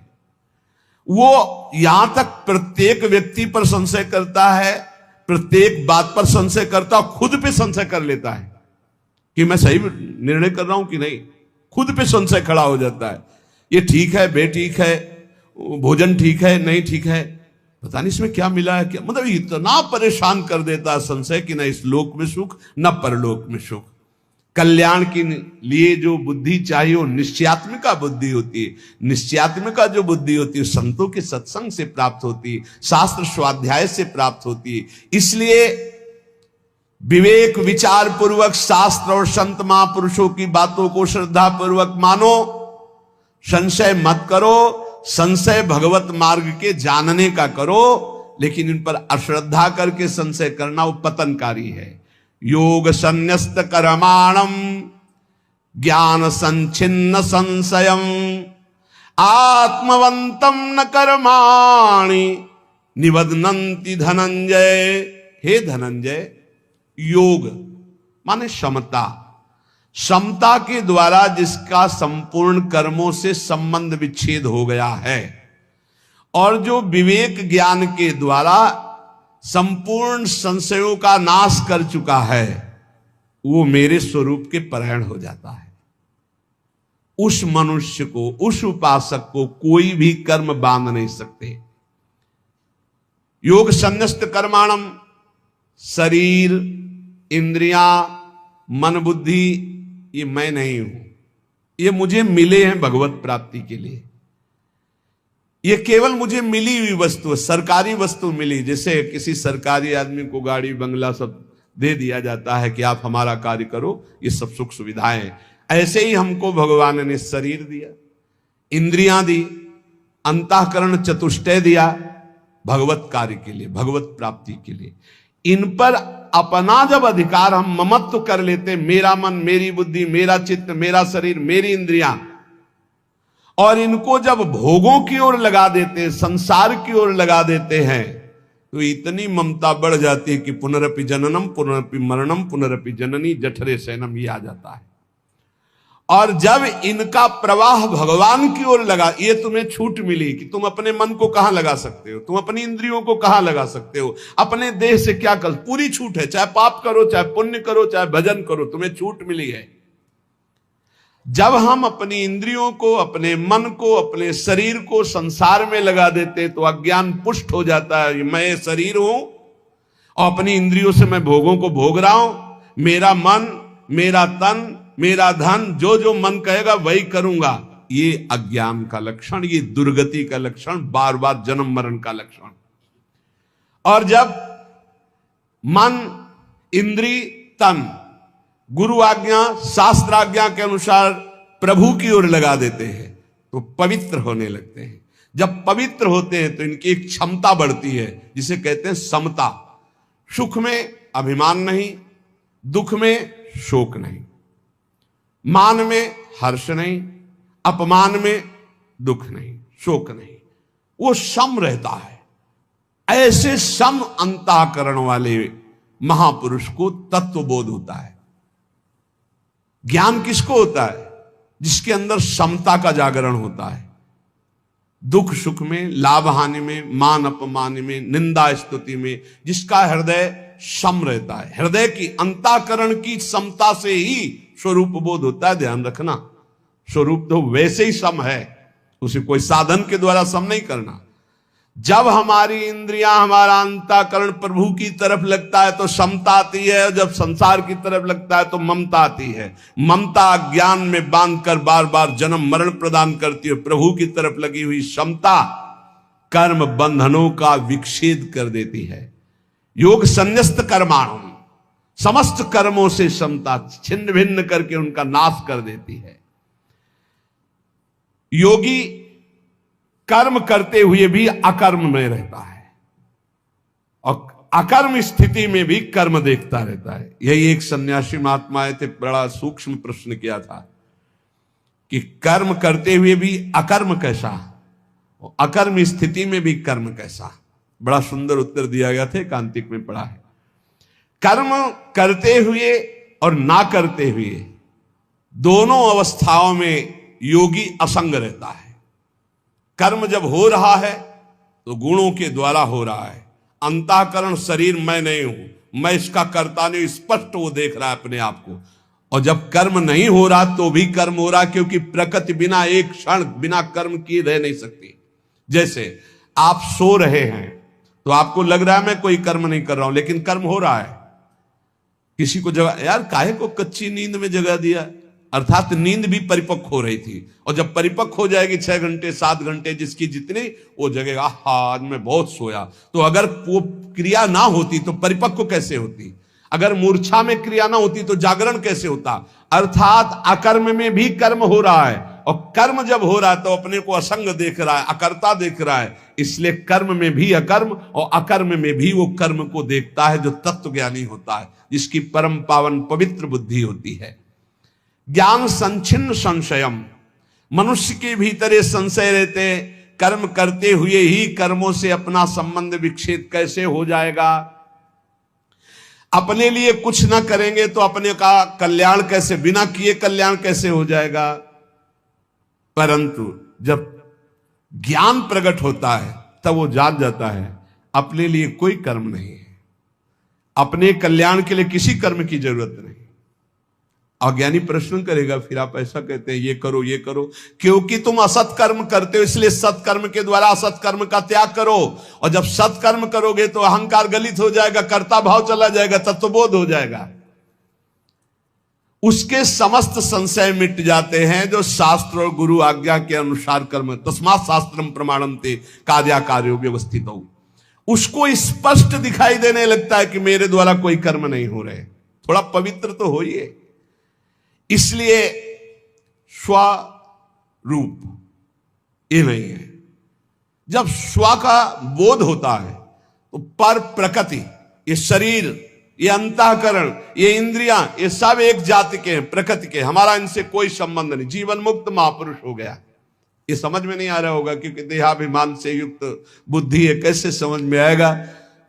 वो यहां तक प्रत्येक व्यक्ति पर संशय करता है, प्रत्येक बात पर संशय करता, खुद पे संशय कर लेता है कि मैं सही निर्णय कर रहा हूं कि नहीं। खुद पे संशय खड़ा हो जाता है, ये ठीक है, बेठीक है, भोजन ठीक है, नहीं ठीक है, पता नहीं इसमें क्या मिला है, क्या मतलब इतना परेशान कर देता है संशय कि न इस लोक में सुख न परलोक में सुख। कल्याण के लिए जो बुद्धि चाहिए वो निश्चयात्मिका बुद्धि होती है। निश्चयात्मिका जो बुद्धि होती है संतों के सत्संग से प्राप्त होती है, शास्त्र स्वाध्याय से प्राप्त होती है। इसलिए विवेक विचार पूर्वक शास्त्र और संत महापुरुषों की बातों को श्रद्धा पूर्वक मानो, संशय मत करो। संशय भगवत मार्ग के जानने का करो, लेकिन इन पर अश्रद्धा करके संशय करना वो पतनकारी है। योग संन्यस्त कर्माणम ज्ञान संचिन्न संशयम आत्मवंतम न कर्माणि निबध्नन्ति धनंजय। हे धनंजय, योग माने समता, समता के द्वारा जिसका संपूर्ण कर्मों से संबंध विच्छेद हो गया है, और जो विवेक ज्ञान के द्वारा संपूर्ण संशयों का नाश कर चुका है, वो मेरे स्वरूप के परायण हो जाता है। उस मनुष्य को, उस उपासक को कोई भी कर्म बांध नहीं सकते। योग संन्यस्त कर्माणम, शरीर, इंद्रियां, मन, बुद्धि, ये मैं नहीं हूं, ये मुझे मिले हैं भगवत प्राप्ति के लिए। ये केवल मुझे मिली हुई वस्तु है, सरकारी वस्तु मिली। जैसे किसी सरकारी आदमी को गाड़ी बंगला सब दे दिया जाता है कि आप हमारा कार्य करो, ये सब सुख सुविधाएं, ऐसे ही हमको भगवान ने शरीर दिया, इंद्रियां दी, अंतःकरण चतुष्टय दिया, भगवत कार्य के लिए, भगवत प्राप्ति के लिए। इन पर अपना जब अधिकार हम ममत्व कर लेते, मेरा मन, मेरी बुद्धि, मेरा चित्त, मेरा शरीर, मेरी इंद्रियां, और इनको जब भोगों की ओर लगा देते, संसार की ओर लगा देते हैं, तो इतनी ममता बढ़ जाती है कि पुनरपि जननम पुनरपि मरणम पुनरपि जननी जठरे शयनम, ये आ जाता है। और जब इनका प्रवाह भगवान की ओर लगा, ये तुम्हें छूट मिली कि तुम अपने मन को कहां लगा सकते हो, तुम अपनी इंद्रियों को कहां लगा सकते हो, अपने देह से क्या कर, पूरी छूट है, चाहे पाप करो, चाहे पुण्य करो, चाहे भजन करो, तुम्हें छूट मिली है। जब हम अपनी इंद्रियों को, अपने मन को, अपने शरीर को संसार में लगा देते तो अज्ञान पुष्ट हो जाता है। मैं शरीर हूं और अपनी इंद्रियों से मैं भोगों को भोग रहा हूं, मेरा मन, मेरा तन, मेरा धन, जो जो मन कहेगा वही करूंगा। ये अज्ञान का लक्षण, ये दुर्गति का लक्षण, बार बार जन्म मरण का लक्षण। और जब मन, इंद्री, तन गुरु आज्ञा, शास्त्र आज्ञा के अनुसार प्रभु की ओर लगा देते हैं तो पवित्र होने लगते हैं। जब पवित्र होते हैं तो इनकी एक क्षमता बढ़ती है जिसे कहते हैं समता। सुख में अभिमान नहीं, दुख में शोक नहीं, मान में हर्ष नहीं, अपमान में दुख नहीं, शोक नहीं, वो सम रहता है। ऐसे सम अंतःकरण वाले महापुरुष को तत्वबोध होता है। ज्ञान किसको होता है? जिसके अंदर समता का जागरण होता है। दुख सुख में, लाभ हानि में, मान अपमान में, निंदा स्तुति में, जिसका हृदय सम रहता है। हृदय की अंतःकरण की समता से ही स्वरूप बोध होता है। ध्यान रखना, स्वरूप तो वैसे ही सम है, उसे कोई साधन के द्वारा सम नहीं करना। जब हमारी इंद्रियां, हमारा अंतःकरण प्रभु की तरफ लगता है तो समता आती है, और जब संसार की तरफ लगता है तो ममता आती है। ममता ज्ञान में बांधकर बार बार जन्म मरण प्रदान करती है। प्रभु की तरफ लगी हुई समता कर्म बंधनों का विच्छेद कर देती है। योग संन्यस्त कर्माणु, समस्त कर्मों से समता छिन्न भिन्न करके उनका नाश कर देती है। योगी कर्म करते हुए भी अकर्म में रहता है और अकर्म स्थिति में भी कर्म देखता रहता है। यही एक सन्यासी महात्मा आए थे, बड़ा सूक्ष्म प्रश्न किया था कि कर्म करते हुए भी अकर्म कैसा, अकर्म स्थिति में भी कर्म कैसा। बड़ा सुंदर उत्तर दिया गया था, कांतिक में पढ़ा है। कर्म करते हुए और ना करते हुए दोनों अवस्थाओं में योगी असंग रहता है। कर्म जब हो रहा है तो गुणों के द्वारा हो रहा है। अंतःकरण शरीर मैं नहीं हूं, मैं इसका कर्ता नहीं, स्पष्ट वो देख रहा है अपने आप को। और जब कर्म नहीं हो रहा तो भी कर्म हो रहा, क्योंकि प्रकृति बिना एक क्षण बिना कर्म किए रह नहीं सकती। जैसे आप सो रहे हैं तो आपको लग रहा है मैं कोई कर्म नहीं कर रहा हूं, लेकिन कर्म हो रहा है। किसी को जगह, यार काहे को कच्ची नींद में जगा दिया, अर्थात नींद भी परिपक्व हो रही थी। और जब परिपक्व हो जाएगी 6 घंटे 7 घंटे जिसकी जितनी, वो जगेगा आज मैं बहुत सोया। तो अगर वो क्रिया ना होती तो परिपक्व कैसे होती? अगर मूर्छा में क्रिया ना होती तो जागरण कैसे होता? अर्थात अकर्म में भी कर्म हो रहा है, और कर्म जब हो रहा है तो अपने को असंग देख रहा है, अकर्ता देख रहा है। इसलिए कर्म में भी अकर्म और अकर्म में भी वो कर्म को देखता है जो तत्व ज्ञानी होता है, जिसकी परम पावन पवित्र बुद्धि होती है। ज्ञान संचिन्न संशयम, मनुष्य के भीतर ये संशय रहते, कर्म करते हुए ही कर्मों से अपना संबंध विच्छेद कैसे हो जाएगा, अपने लिए कुछ ना करेंगे तो अपने का कल्याण कैसे, बिना किए कल्याण कैसे हो जाएगा। परंतु जब ज्ञान प्रकट होता है तब वो जान जाता है अपने लिए कोई कर्म नहीं है, अपने कल्याण के लिए किसी कर्म की जरूरत नहीं। अज्ञानी प्रश्न करेगा, फिर आप ऐसा कहते हैं ये करो ये करो, क्योंकि तुम असत कर्म करते हो, इसलिए सत्कर्म के द्वारा असत कर्म का त्याग करो। और जब सत्कर्म करोगे तो अहंकार गलित हो जाएगा, कर्ता भाव चला जाएगा, तत्वबोध हो जाएगा। उसके समस्त संशय मिट जाते हैं जो शास्त्र और गुरु आज्ञा के अनुसार कर्म, तस्मात् शास्त्रम प्रमाणन्ते कार्याकार्यो व्यवस्थित हो। उसको स्पष्ट दिखाई देने लगता है कि मेरे द्वारा कोई कर्म नहीं हो रहे, थोड़ा पवित्र तो होइए। इसलिए स्वरूप ये नहीं है। जब स्व का बोध होता है तो पर प्रकृति ये शरीर, ये अंतःकरण, ये इंद्रियां, ये सब एक जाति के हैं, प्रकृति के। हमारा इनसे कोई संबंध नहीं। जीवन मुक्त महापुरुष हो गया। ये समझ में नहीं आ रहा होगा, क्योंकि देहाभिमान से युक्त बुद्धि है, कैसे समझ में आएगा।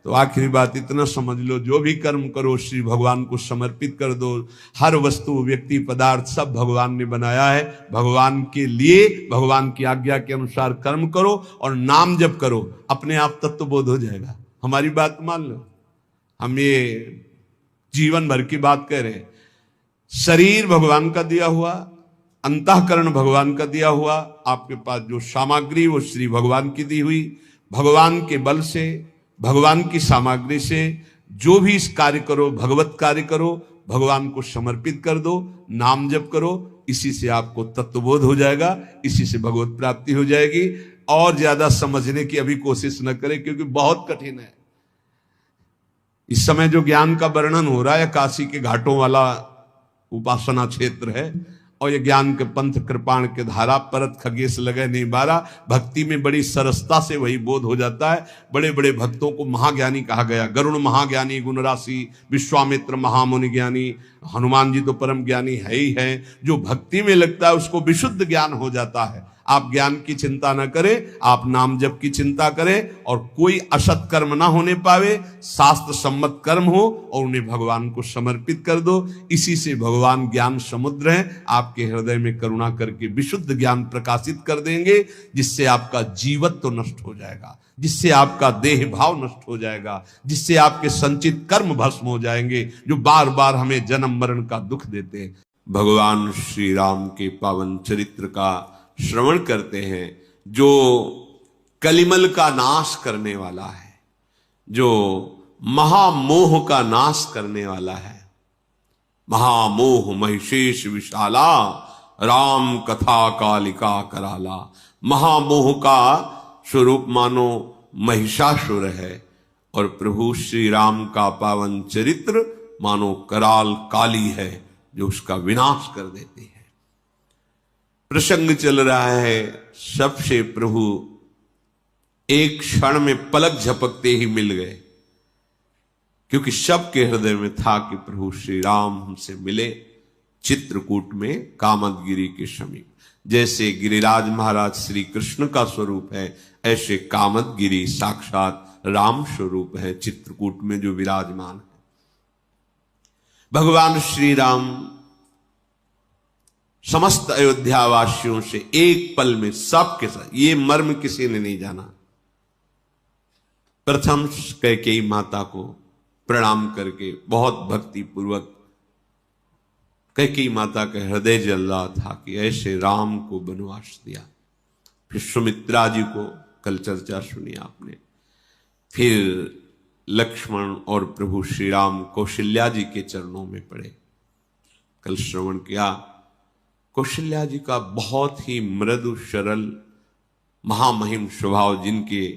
तो आखिरी बात इतना समझ लो, जो भी कर्म करो श्री भगवान को समर्पित कर दो। हर वस्तु, व्यक्ति, पदार्थ सब भगवान ने बनाया है। भगवान के लिए, भगवान की आज्ञा के अनुसार कर्म करो और नाम जप करो, अपने आप तत्वबोध हो जाएगा। हमारी बात मान लो, हम ये जीवन भर की बात कह रहे हैं। शरीर भगवान का दिया हुआ, अंतःकरण भगवान का दिया हुआ, आपके पास जो सामग्री वो श्री भगवान की दी हुई। भगवान के बल से, भगवान की सामग्री से जो भी इस कार्य करो, भगवत कार्य करो, भगवान को समर्पित कर दो, नाम जप करो। इसी से आपको तत्वबोध हो जाएगा, इसी से भगवत प्राप्ति हो जाएगी। और ज्यादा समझने की अभी कोशिश न करें, क्योंकि बहुत कठिन है। इस समय जो ज्ञान का वर्णन हो रहा है, काशी के घाटों वाला उपासना क्षेत्र है, और ये ज्ञान के पंथ कृपाण के धारा, परत खगेश लगे नहीं बारा। भक्ति में बड़ी सरसता से वही बोध हो जाता है। बड़े बड़े भक्तों को महाज्ञानी कहा गया। गरुण महाज्ञानी, गुण राशि, विश्वामित्र महामुनि ज्ञानी, हनुमान जी तो परम ज्ञानी है ही है। जो भक्ति में लगता है उसको विशुद्ध ज्ञान हो जाता है। आप ज्ञान की चिंता न करें, आप नाम जप की चिंता करें, और कोई असत कर्म ना होने पावे, शास्त्र सम्मत कर्म हो, और उन्हें भगवान को समर्पित कर दो। इसी से भगवान ज्ञान समुद्र है, आपके हृदय में करुणा करके विशुद्ध ज्ञान प्रकाशित कर देंगे, जिससे आपका जीवत्व नष्ट हो जाएगा, जिससे आपका देह भाव नष्ट हो जाएगा, जिससे आपके संचित कर्म भस्म हो जाएंगे, जो बार बार हमें जन्म मरण का दुख देते हैं। भगवान श्री राम के पावन चरित्र का श्रवण करते हैं, जो कलिमल का नाश करने वाला है, जो महामोह का नाश करने वाला है। महामोह महिषेश विशाला, राम कथा कालिका कराला। महामोह का स्वरूप मानो महिषासुर है, और प्रभु श्री राम का पावन चरित्र मानो कराल काली है, जो उसका विनाश कर देती है। प्रसंग चल रहा है, सबसे प्रभु एक क्षण में पलक झपकते ही मिल गए, क्योंकि सबके हृदय में था कि प्रभु श्री राम हमसे मिले चित्रकूट में कामदगिरी के समीप। जैसे गिरिराज महाराज श्री कृष्ण का स्वरूप है, ऐसे कामदगिरी साक्षात राम स्वरूप है, चित्रकूट में जो विराजमान है। भगवान श्री राम समस्त अयोध्यावासियों से एक पल में सबके साथ, ये मर्म किसी ने नहीं जाना। प्रथम कैकेयी माता को प्रणाम करके बहुत भक्ति पूर्वक कैकेयी माता का हृदय जल रहा था कि ऐसे राम को वनवास दिया। फिर सुमित्रा जी को कल चर्चा सुनी आपने, फिर लक्ष्मण और प्रभु श्री राम कौशल्या जी के चरणों में पड़े, कल श्रवण किया। कौशल्या जी का बहुत ही मृदु सरल महामहिम स्वभाव, जिनके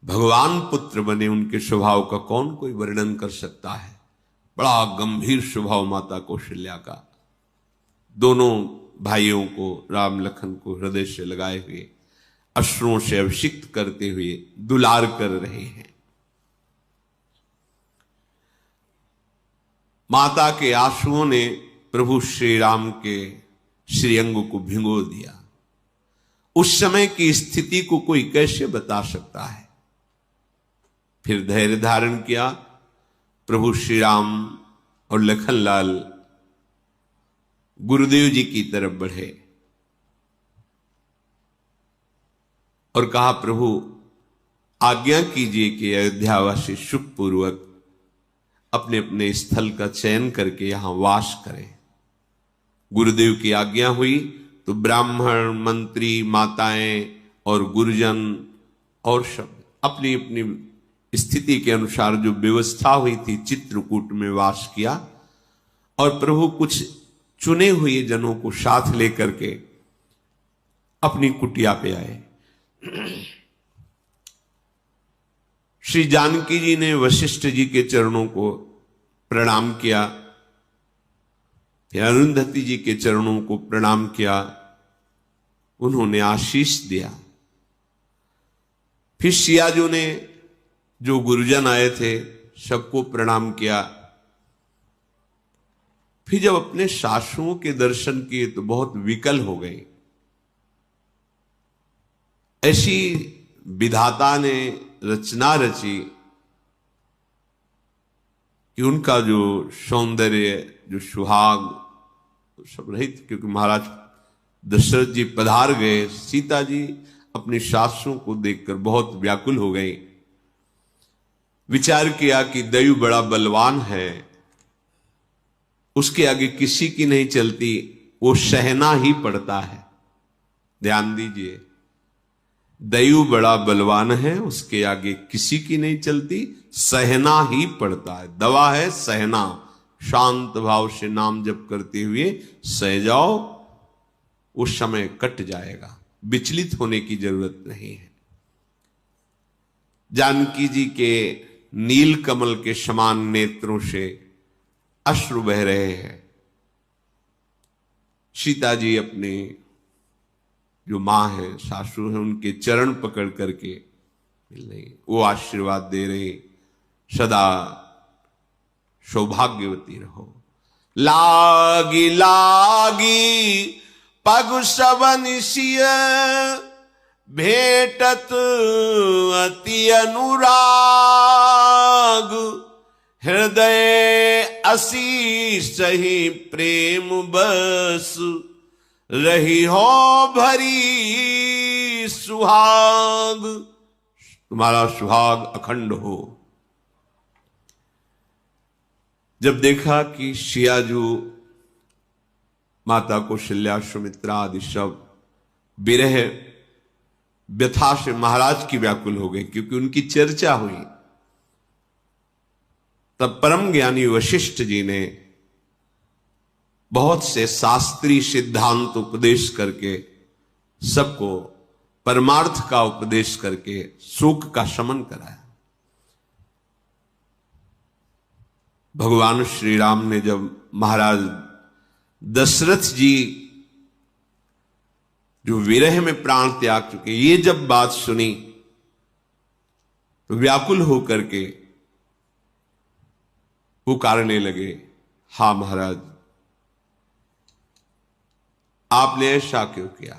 भगवान पुत्र बने उनके स्वभाव का कौन कोई वर्णन कर सकता है। बड़ा गंभीर स्वभाव माता कौशल्या का। दोनों भाइयों को, राम लखन को हृदय से लगाए हुए, अश्रुओं से अभिषिक्त करते हुए दुलार कर रहे हैं। माता के आंसुओं ने प्रभु श्री राम के श्रीअंग को भिगो दिया। उस समय की स्थिति को कोई कैसे बता सकता है। फिर धैर्य धारण किया। प्रभु श्री राम और लखनलाल गुरुदेव जी की तरफ बढ़े और कहा, प्रभु आज्ञा कीजिए कि अयोध्यावासी सुखपूर्वक अपने अपने स्थल का चयन करके यहां वास करें। गुरुदेव की आज्ञा हुई तो ब्राह्मण, मंत्री, माताएं और गुरुजन और सब अपनी अपनी स्थिति के अनुसार जो व्यवस्था हुई थी चित्रकूट में वास किया। और प्रभु कुछ चुने हुए जनों को साथ लेकर के अपनी कुटिया पे आए। श्री जानकी जी ने वशिष्ठ जी के चरणों को प्रणाम किया, फिर अरुंधति जी के चरणों को प्रणाम किया, उन्होंने आशीष दिया। फिर सियाजू ने जो गुरुजन आए थे सबको प्रणाम किया। फिर जब अपने सासुओं के दर्शन किए तो बहुत विकल हो गई। ऐसी विधाता ने रचना रची कि उनका जो सौंदर्य, जो सुहाग सब रहित, क्योंकि महाराज दशरथ जी पधार गए। सीता जी अपनी सासुओं को देखकर बहुत व्याकुल हो गई। विचार किया कि दयु बड़ा बलवान है, उसके आगे किसी की नहीं चलती, वो सहना ही पड़ता है। ध्यान दीजिए, दयु बड़ा बलवान है, उसके आगे किसी की नहीं चलती, सहना ही पड़ता है। दवा है सहना। शांत भाव से नाम जप करते हुए सह जाओ, उस समय कट जाएगा। विचलित होने की जरूरत नहीं है। जानकी जी के नील कमल के समान नेत्रों से अश्रु बह रहे हैं। सीता जी अपने जो मां है, सासू है, उनके चरण पकड़ करके मिल रही, वो आशीर्वाद दे रहे, सदा सौभाग्यवती रहो। लागी लागी पग सबनिसिय, भेटत अति अनुराग, हृदय असी सही प्रेम बस, रही हो भरी सुहाग। तुम्हारा सुहाग अखंड हो। जब देखा कि सियाजू, माता कौशल्या, सुमित्रा आदि सब विरह व्यथा से महाराज की व्याकुल हो गई, क्योंकि उनकी चर्चा हुई, तब परम ज्ञानी वशिष्ठ जी ने बहुत से शास्त्रीय सिद्धांत उपदेश करके, सबको परमार्थ का उपदेश करके शोक का शमन कराया। भगवान श्री राम ने जब महाराज दशरथ जी जो विरह में प्राण त्याग चुके, ये जब बात सुनी तो व्याकुल होकर के पुकारने लगे, हा महाराज, आपने ऐसा क्यों किया?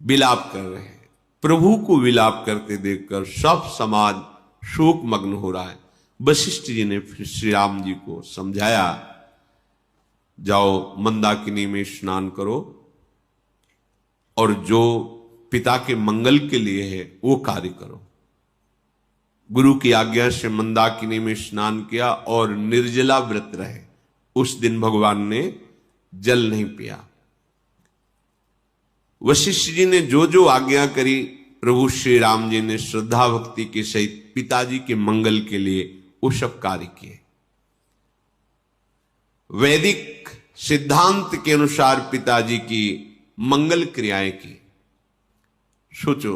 विलाप कर रहे हैं। प्रभु को विलाप करते देखकर सब समाज शोक मग्न हो रहा है। वशिष्ठ जी ने फिर श्री राम जी को समझाया, जाओ मंदाकिनी में स्नान करो और जो पिता के मंगल के लिए है वो कार्य करो। गुरु की आज्ञा से मंदाकिनी में स्नान किया और निर्जला व्रत रहे। उस दिन भगवान ने जल नहीं पिया। वशिष्ठ जी ने जो जो आज्ञा करी, प्रभु श्री राम जी ने श्रद्धा भक्ति के सहित पिताजी के मंगल के लिए वो सब कार्य किए। वैदिक सिद्धांत के अनुसार पिताजी की मंगल क्रियाएं की। सोचो,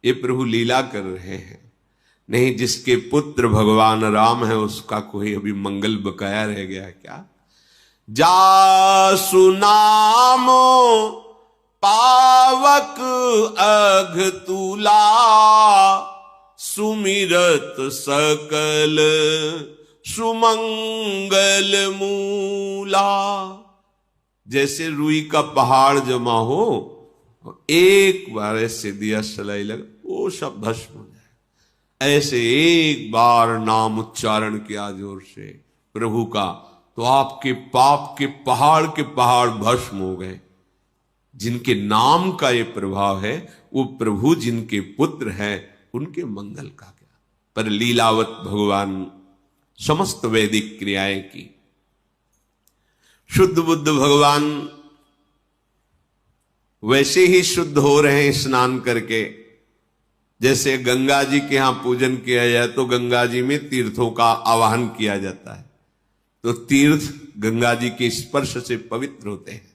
ये प्रभु लीला कर रहे हैं। नहीं, जिसके पुत्र भगवान राम है उसका कोई अभी मंगल बकाया रह गया है क्या? जासु नामो पावक अघ तुला, सुमिरत सकल सुमंगल मूला। जैसे रुई का पहाड़ जमा हो, एक बार ऐसे दिया सलाई लगा, वो सब भस्म हो जाए। ऐसे एक बार नाम उच्चारण किया जोर से प्रभु का, तो आपके पाप के पहाड़ भस्म हो गए। जिनके नाम का ये प्रभाव है, वो प्रभु जिनके पुत्र हैं, उनके मंगल का क्या। पर लीलावत भगवान समस्त वैदिक क्रियाएं की। शुद्ध बुद्ध भगवान वैसे ही शुद्ध हो रहे हैं स्नान करके। जैसे गंगा जी के यहां पूजन किया जाए तो गंगा जी में तीर्थों का आवाहन किया जाता है, तो तीर्थ गंगा जी के स्पर्श से पवित्र होते हैं।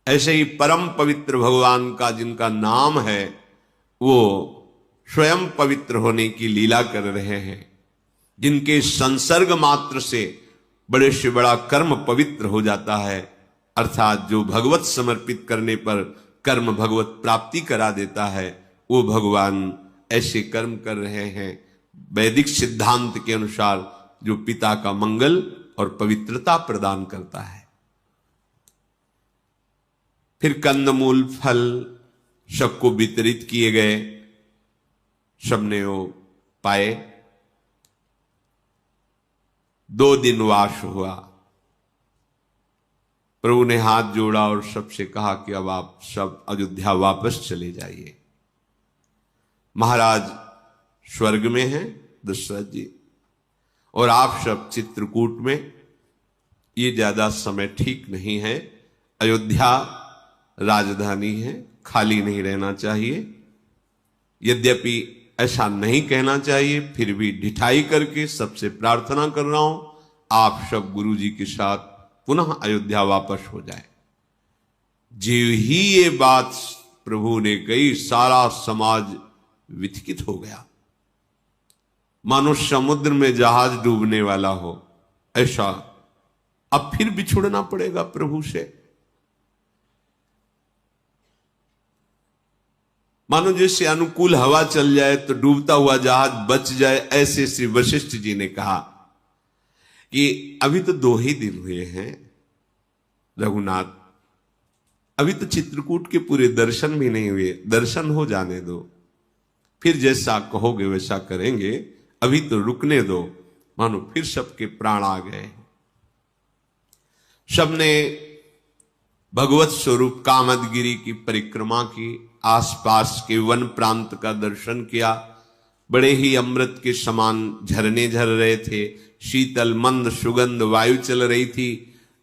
ऐसे ही परम पवित्र भगवान का जिनका नाम है, वो स्वयं पवित्र होने की लीला कर रहे हैं। जिनके संसर्ग मात्र से बड़े से बड़ा कर्म पवित्र हो जाता है, अर्थात जो भगवत समर्पित करने पर कर्म भगवत प्राप्ति करा देता है, वो भगवान ऐसे कर्म कर रहे हैं वैदिक सिद्धांत के अनुसार जो पिता का मंगल और पवित्रता प्रदान करता है। फिर कंदमूल फल सबको वितरित किए गए, सबने वो पाए। 2 दिन वास हुआ। प्रभु ने हाथ जोड़ा और सबसे कहा कि अब आप सब अयोध्या वापस चले जाइए। महाराज स्वर्ग में हैं दशरथ जी, और आप सब चित्रकूट में। ये ज्यादा समय ठीक नहीं है। अयोध्या राजधानी है, खाली नहीं रहना चाहिए। यद्यपि ऐसा नहीं कहना चाहिए, फिर भी ढिठाई करके सबसे प्रार्थना कर रहा हूं, आप सब गुरु जी के साथ पुनः अयोध्या वापस हो जाए। जो ही ये बात प्रभु ने कही, सारा समाज विचकित हो गया, मानो समुद्र में जहाज डूबने वाला हो। ऐसा अब फिर बिछुड़ना पड़ेगा प्रभु से, मानो जैसे अनुकूल हवा चल जाए तो डूबता हुआ जहाज बच जाए। ऐसे श्री वशिष्ठ जी ने कहा कि अभी तो 2 ही दिन हुए हैं रघुनाथ, अभी तो चित्रकूट के पूरे दर्शन भी नहीं हुए, दर्शन हो जाने दो, फिर जैसा कहोगे वैसा करेंगे, अभी तो रुकने दो। मानो फिर सबके प्राण आ गए। सबने भगवत स्वरूप कामदगिरी की परिक्रमा की, आसपास के वन प्रांत का दर्शन किया। बड़े ही अमृत के समान झरने झर रहे थे, शीतल मंद सुगंध वायु चल रही थी,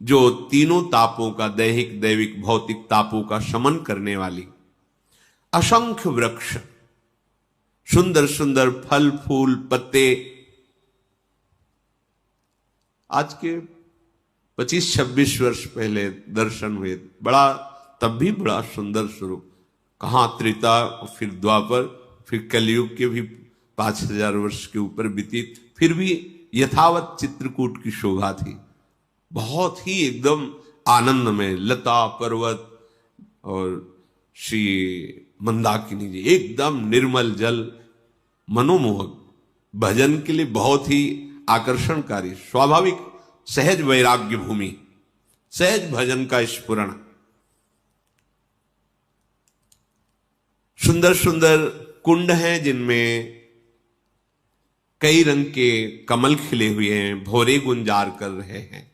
जो तीनों तापों का, दैहिक दैविक भौतिक तापों का शमन करने वाली। असंख्य वृक्ष, सुंदर सुंदर फल फूल पत्ते। आज के 25-26 वर्ष पहले दर्शन हुए, बड़ा तब भी बड़ा सुंदर स्वरूप। कहां त्रेता, फिर द्वापर, फिर कलयुग के भी 5000 वर्ष के ऊपर व्यतीत, फिर भी यथावत चित्रकूट की शोभा थी। बहुत ही एकदम आनंद में लता पर्वत और श्री मंदाकिनी जी, एकदम निर्मल जल, मनोमोहक, भजन के लिए बहुत ही आकर्षणकारी, स्वाभाविक सहज वैराग्य भूमि, सहज भजन का स्फुरण। सुंदर सुंदर कुंड हैं जिनमें कई रंग के कमल खिले हुए हैं, भौरे गुंजार कर रहे हैं।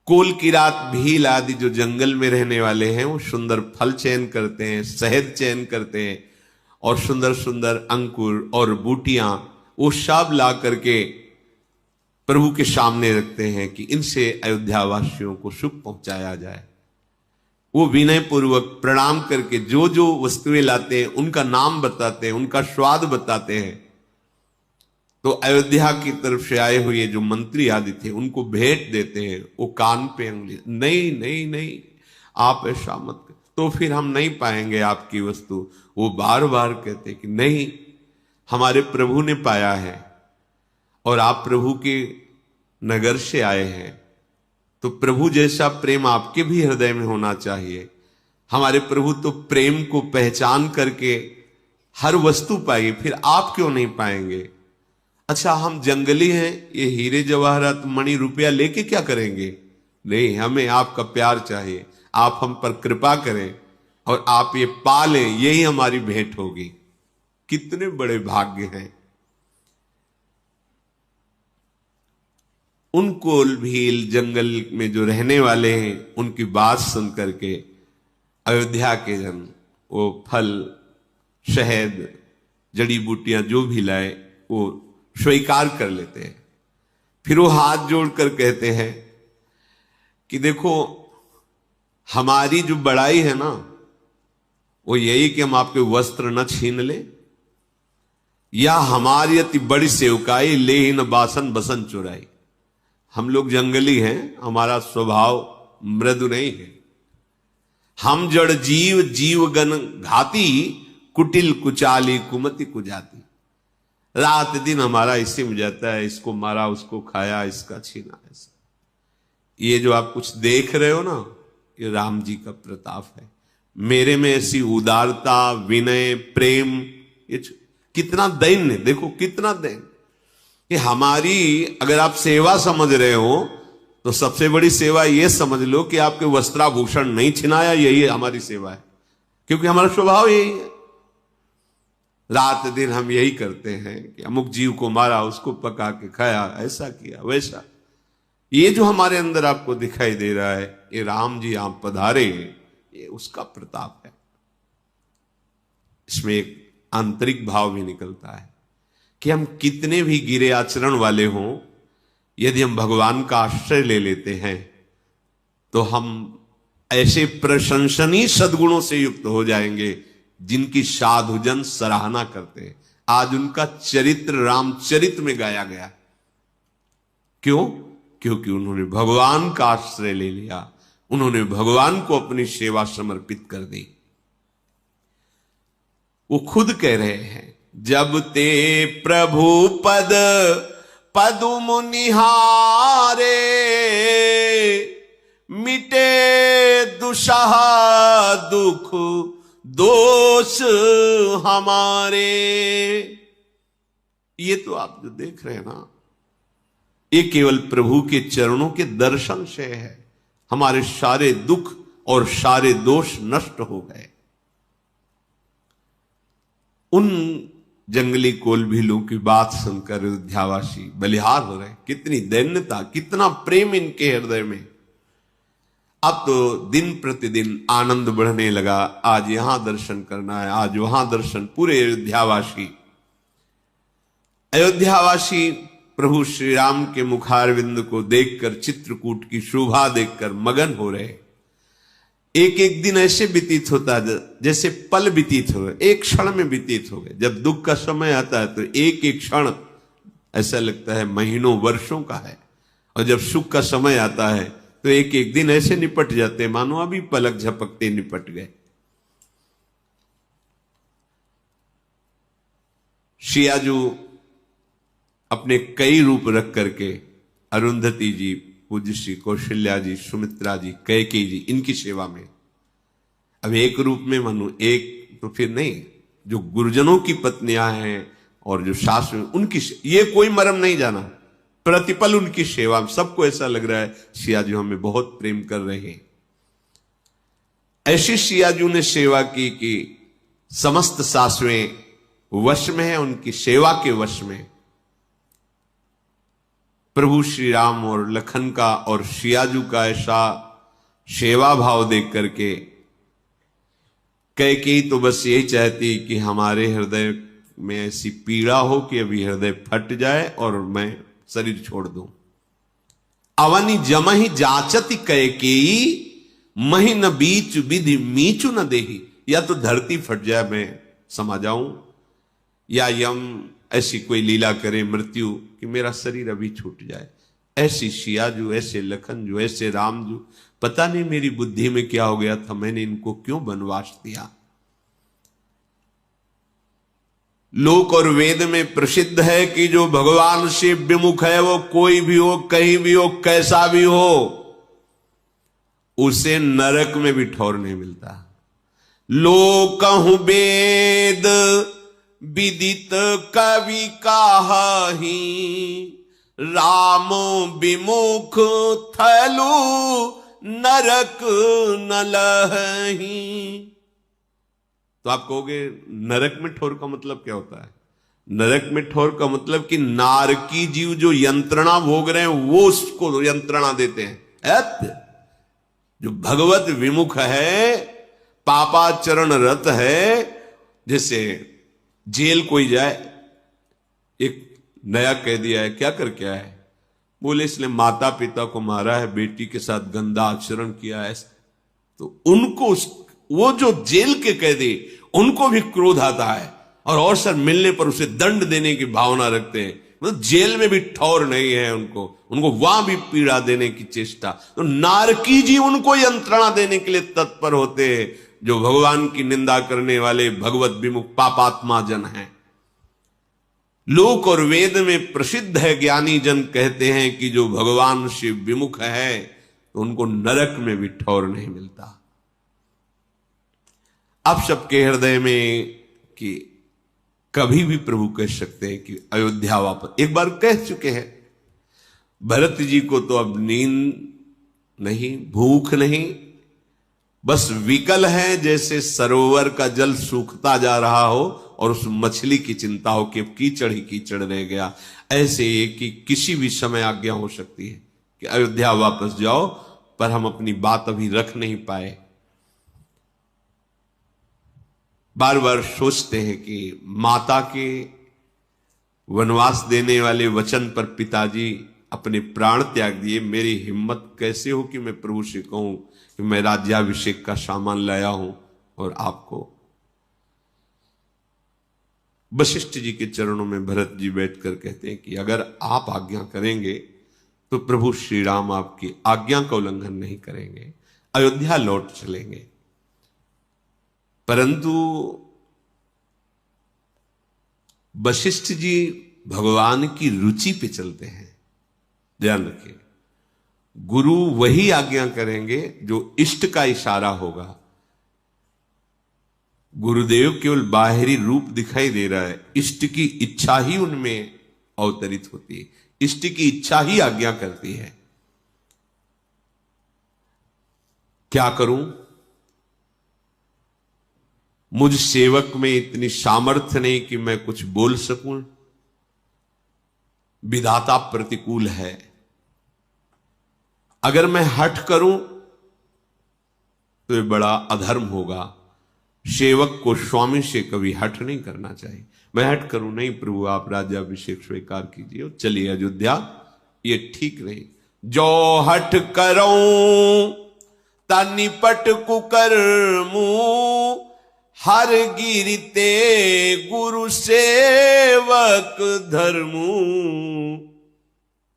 कोल की रात भील आदि जो जंगल में रहने वाले हैं वो सुंदर फल चयन करते हैं, शहद चयन करते हैं, और सुंदर सुंदर अंकुर और बूटियां वो सब ला करके प्रभु के सामने रखते हैं कि इनसे अयोध्या वासियों को सुख पहुंचाया जाए। वो विनय पूर्वक प्रणाम करके जो जो वस्तुएं लाते हैं उनका नाम बताते हैं, उनका स्वाद बताते हैं। तो अयोध्या की तरफ से आए हुए जो मंत्री आदि थे उनको भेंट देते हैं। वो कान पे उंगली, नहीं नहीं नहीं, आप ऐसा मत कर, तो फिर हम नहीं पाएंगे आपकी वस्तु। वो बार बार कहते कि नहीं, हमारे प्रभु ने पाया है और आप प्रभु के नगर से आए हैं, तो प्रभु जैसा प्रेम आपके भी हृदय में होना चाहिए। हमारे प्रभु तो प्रेम को पहचान करके हर वस्तु पाएंगे, फिर आप क्यों नहीं पाएंगे? अच्छा, हम जंगली हैं, ये हीरे जवाहरात मणि रुपया लेके क्या करेंगे? नहीं, हमें आपका प्यार चाहिए, आप हम पर कृपा करें और आप ये पा लें, यही हमारी भेंट होगी। कितने बड़े भाग्य हैं। उन कोल भील जंगल में जो रहने वाले हैं उनकी बात सुन करके अयोध्या के जन वो फल, शहद, जड़ी बूटियां जो भी लाए वो स्वीकार कर लेते हैं। फिर वो हाथ जोड़कर कहते हैं कि देखो, हमारी जो बड़ाई है ना वो यही कि हम आपके वस्त्र न छीन ले, या हमारी अति बड़ी सेवकाई ले ही न बासन बसन चुराई। हम लोग जंगली हैं, हमारा स्वभाव मृदु नहीं है। हम जड़ जीव जीवगण घाती, कुटिल कुचाली कुमति कुजाती। रात दिन हमारा इसी में जाता है, इसको मारा, उसको खाया, इसका छीना। ऐसा ये जो आप कुछ देख रहे हो ना, ये राम जी का प्रताप है। मेरे में ऐसी उदारता, विनय, प्रेम, ये कितना दैन्य, देखो कितना दैन्य कि हमारी, अगर आप सेवा समझ रहे हो तो सबसे बड़ी सेवा ये समझ लो कि आपके वस्त्राभूषण नहीं छिनाया, यही हमारी सेवा है। क्योंकि हमारा स्वभाव यही है, रात दिन हम यही करते हैं कि अमुक जीव को मारा, उसको पका के खाया, ऐसा किया वैसा। ये जो हमारे अंदर आपको दिखाई दे रहा है, ये राम जी आप पधारे, ये उसका प्रताप है। इसमें एक आंतरिक भाव भी निकलता है कि हम कितने भी गिरे आचरण वाले हों, यदि हम भगवान का आश्रय ले लेते हैं तो हम ऐसे प्रशंसनीय सद्गुणों से युक्त हो जाएंगे जिनकी साधुजन सराहना करते हैं। आज उनका चरित्र रामचरित में गाया गया। क्यों? क्योंकि उन्होंने भगवान का आश्रय ले लिया, उन्होंने भगवान को अपनी सेवा समर्पित कर दी। वो खुद कह रहे हैं, जब ते प्रभु पद पदुम निहारे, मिटे दुसह दुख दोष हमारे। ये तो आप जो देख रहे हैं ना, ये केवल प्रभु के चरणों के दर्शन से है। हमारे सारे दुख और सारे दोष नष्ट हो गए। उन जंगली कोलभीलों की बात सुनकर अयोध्यावासी बलिहार हो रहे। कितनी दैन्यता, कितना प्रेम इनके हृदय में। अब तो दिन प्रतिदिन आनंद बढ़ने लगा। आज यहां दर्शन करना है, आज वहां दर्शन। पूरे अयोध्यावासी प्रभु श्री राम के मुखारविंद को देखकर, चित्रकूट की शोभा देखकर मगन हो रहे। एक एक दिन ऐसे व्यतीत होता जैसे पल व्यतीत हो गए, एक क्षण में व्यतीत हो गए। जब दुख का समय आता है तो एक एक क्षण ऐसा लगता है महीनों वर्षों का है, और जब सुख का समय आता है तो एक एक दिन ऐसे निपट जाते हैं मानो अभी पलक झपकते निपट गए। शियाजू अपने कई रूप रख करके अरुंधति जी, पूज्य श्री कौशल्या जी, सुमित्रा जी, कैकेयी जी, इनकी सेवा में। अब एक रूप में मानो एक तो फिर नहीं, जो गुरुजनों की पत्नियां हैं और जो सास, उनकी ये कोई मरम नहीं जाना, प्रतिपल उनकी सेवा। सबको ऐसा लग रहा है सियाजू हमें बहुत प्रेम कर रहे हैं। ऐसी सियाजू ने सेवा की कि समस्त सासुएं वश में है, उनकी सेवा के वश में। प्रभु श्री राम और लखन का और सियाजू का ऐसा सेवा भाव देख करके कैकेयी तो बस यही चाहती कि हमारे हृदय में ऐसी पीड़ा हो कि अभी हृदय फट जाए और मैं शरीर छोड़ दूं। अवनि जमहि जाचति कैकेयी, महि न बीच विधि मीचु न देही। या तो धरती फट जाए मैं समा जाऊं, या यम ऐसी कोई लीला करे मृत्यु कि मेरा शरीर अभी छूट जाए। ऐसी सियाजू, ऐसे लखनजू, ऐसे रामजू, पता नहीं मेरी बुद्धि में क्या हो गया था, मैंने इनको क्यों वनवास दिया। लोक और वेद में प्रसिद्ध है कि जो भगवान से विमुख है, वो कोई भी हो, कहीं भी हो, कैसा भी हो, उसे नरक में भी ठौर नहीं मिलता। लोकहु वेद विदित कवि काहि, राम विमुख थलु नरक न लहहि। तो आप कहोगे नरक में ठोर का मतलब क्या होता है? नरक में ठोर का मतलब कि नारकी जीव जो यंत्रणा भोग रहे हैं वो उसको यंत्रणा देते हैं। जो भगवत विमुख है, पापाचरण रत है, जैसे जेल कोई जाए, एक नया कह दिया है, क्या कर क्या है, बोले इसने माता पिता को मारा है, बेटी के साथ गंदा आचरण किया है, तो उनको वो जो जेल के कैदी उनको भी क्रोध आता है और अवसर मिलने पर उसे दंड देने की भावना रखते हैं। मतलब जेल में भी ठौर नहीं है उनको वहां भी पीड़ा देने की चेष्टा। तो नारकी जी उनको यंत्रणा देने के लिए तत्पर होते हैं जो भगवान की निंदा करने वाले भगवत विमुख पापात्मा जन हैं। लोक और वेद में प्रसिद्ध है, ज्ञानी जन कहते हैं कि जो भगवान से विमुख है तो उनको नरक में भी ठौर नहीं मिलता। आप सबके हृदय में कि कभी भी प्रभु कह सकते हैं कि अयोध्या वापस, एक बार कह चुके हैं। भरत जी को तो अब नींद नहीं, भूख नहीं, बस विकल है, जैसे सरोवर का जल सूखता जा रहा हो और उस मछली की चिंता हो कि कीचड़ ही कीचड़ रह गया। ऐसे ही कि किसी भी समय आज्ञा हो सकती है कि अयोध्या वापस जाओ, पर हम अपनी बात अभी रख नहीं पाए। बार बार सोचते हैं कि माता के वनवास देने वाले वचन पर पिताजी अपने प्राण त्याग दिए। मेरी हिम्मत कैसे हो कि मैं प्रभु से कहूं कि मैं राज्याभिषेक का सामान लाया हूं और आपको। वशिष्ठ जी के चरणों में भरत जी बैठकर कहते हैं कि अगर आप आज्ञा करेंगे तो प्रभु श्री राम आपकी आज्ञा का उल्लंघन नहीं करेंगे, अयोध्या लौट चलेंगे। परंतु वशिष्ठ जी भगवान की रुचि पे चलते हैं। ध्यान रखिए, गुरु वही आज्ञा करेंगे जो इष्ट का इशारा होगा। गुरुदेव केवल बाहरी रूप दिखाई दे रहा है, इष्ट की इच्छा ही उनमें अवतरित होती है, इष्ट की इच्छा ही आज्ञा करती है। क्या करूं? मुझ सेवक में इतनी सामर्थ्य नहीं कि मैं कुछ बोल सकूं। विधाता प्रतिकूल है। अगर मैं हठ करूं तो ये बड़ा अधर्म होगा। सेवक को स्वामी से कभी हठ नहीं करना चाहिए। मैं हठ करूं, नहीं प्रभु आप राज्याभिषेक स्वीकार कीजिए, चलिए अयोध्या, ये ठीक नहीं। जो हठ करो तनिपट कुकर्मू, हर गिरते गुरु सेवक धर्मू।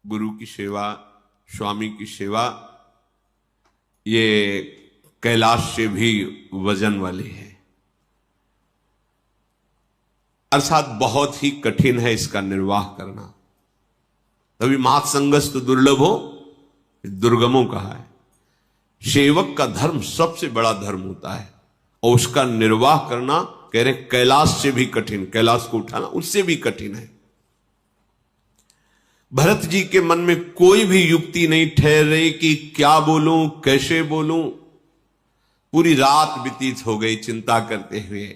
गुरु की सेवा, स्वामी की सेवा, ये कैलाश से भी वजन वाली है, अर्थात बहुत ही कठिन है इसका निर्वाह करना। तभी मात संगस्त दुर्लभ हो, दुर्गमों कहा है। सेवक का धर्म सबसे बड़ा धर्म होता है और उसका निर्वाह करना, कह रहे कैलाश से भी कठिन, कैलाश को उठाना उससे भी कठिन है। भरत जी के मन में कोई भी युक्ति नहीं ठहर रही कि क्या बोलूं, कैसे बोलूं। पूरी रात व्यतीत हो गई चिंता करते हुए।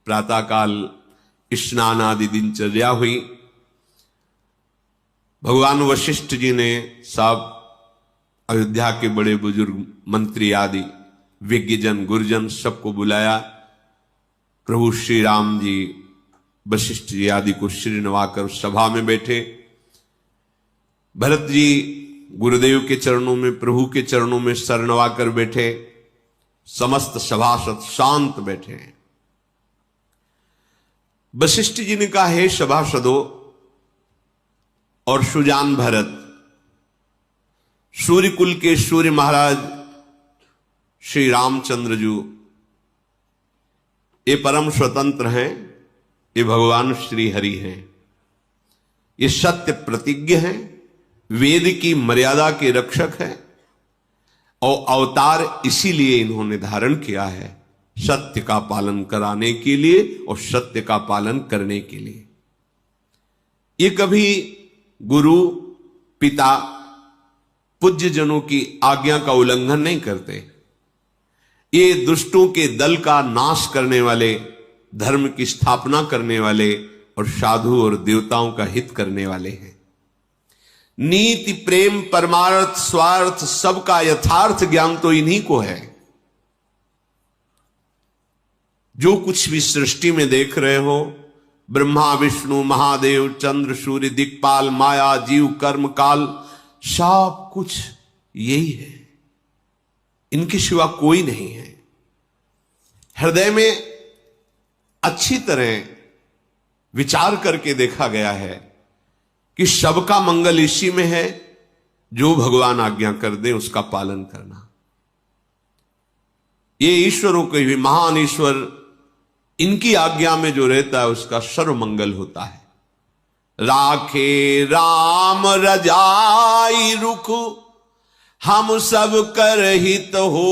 प्रातःकाल स्नान आदि दिनचर्या हुई। भगवान वशिष्ठ जी ने सब अयोध्या के बड़े बुजुर्ग मंत्री आदि विज्ञजन गुरुजन सबको बुलाया। प्रभु श्री राम जी वशिष्ठ जी आदि को श्री नवाकर सभा में बैठे। भरत जी गुरुदेव के चरणों में, प्रभु के चरणों में सर नवाकर बैठे। समस्त सभासद शांत बैठे हैं। वशिष्ठ जी ने कहा, हे सभासदों और सुजान भरत, सूर्य कुल के सूर्य महाराज श्री रामचंद्र जी ये परम स्वतंत्र हैं, ये भगवान श्री हरि हैं, ये सत्य प्रतिज्ञ हैं, वेद की मर्यादा के रक्षक हैं और अवतार इसीलिए इन्होंने धारण किया है, सत्य का पालन कराने के लिए और सत्य का पालन करने के लिए। ये कभी गुरु पिता पूज्य जनों की आज्ञा का उल्लंघन नहीं करते। ये दुष्टों के दल का नाश करने वाले, धर्म की स्थापना करने वाले और साधु और देवताओं का हित करने वाले हैं। नीति, प्रेम, परमार्थ, स्वार्थ सबका यथार्थ ज्ञान तो इन्हीं को है। जो कुछ भी सृष्टि में देख रहे हो, ब्रह्मा विष्णु महादेव चंद्र सूर्य दिक्पाल माया जीव कर्म काल, सब कुछ यही है, इनके सिवा कोई नहीं है। हृदय में अच्छी तरह विचार करके देखा गया है कि सबका मंगल इसी में है, जो भगवान आज्ञा कर दे उसका पालन करना। ये ईश्वरों के भी महान ईश्वर, इनकी आज्ञा में जो रहता है उसका सर्व मंगल होता है। राखे राम रजाई रुख, हम सब कर हित होई,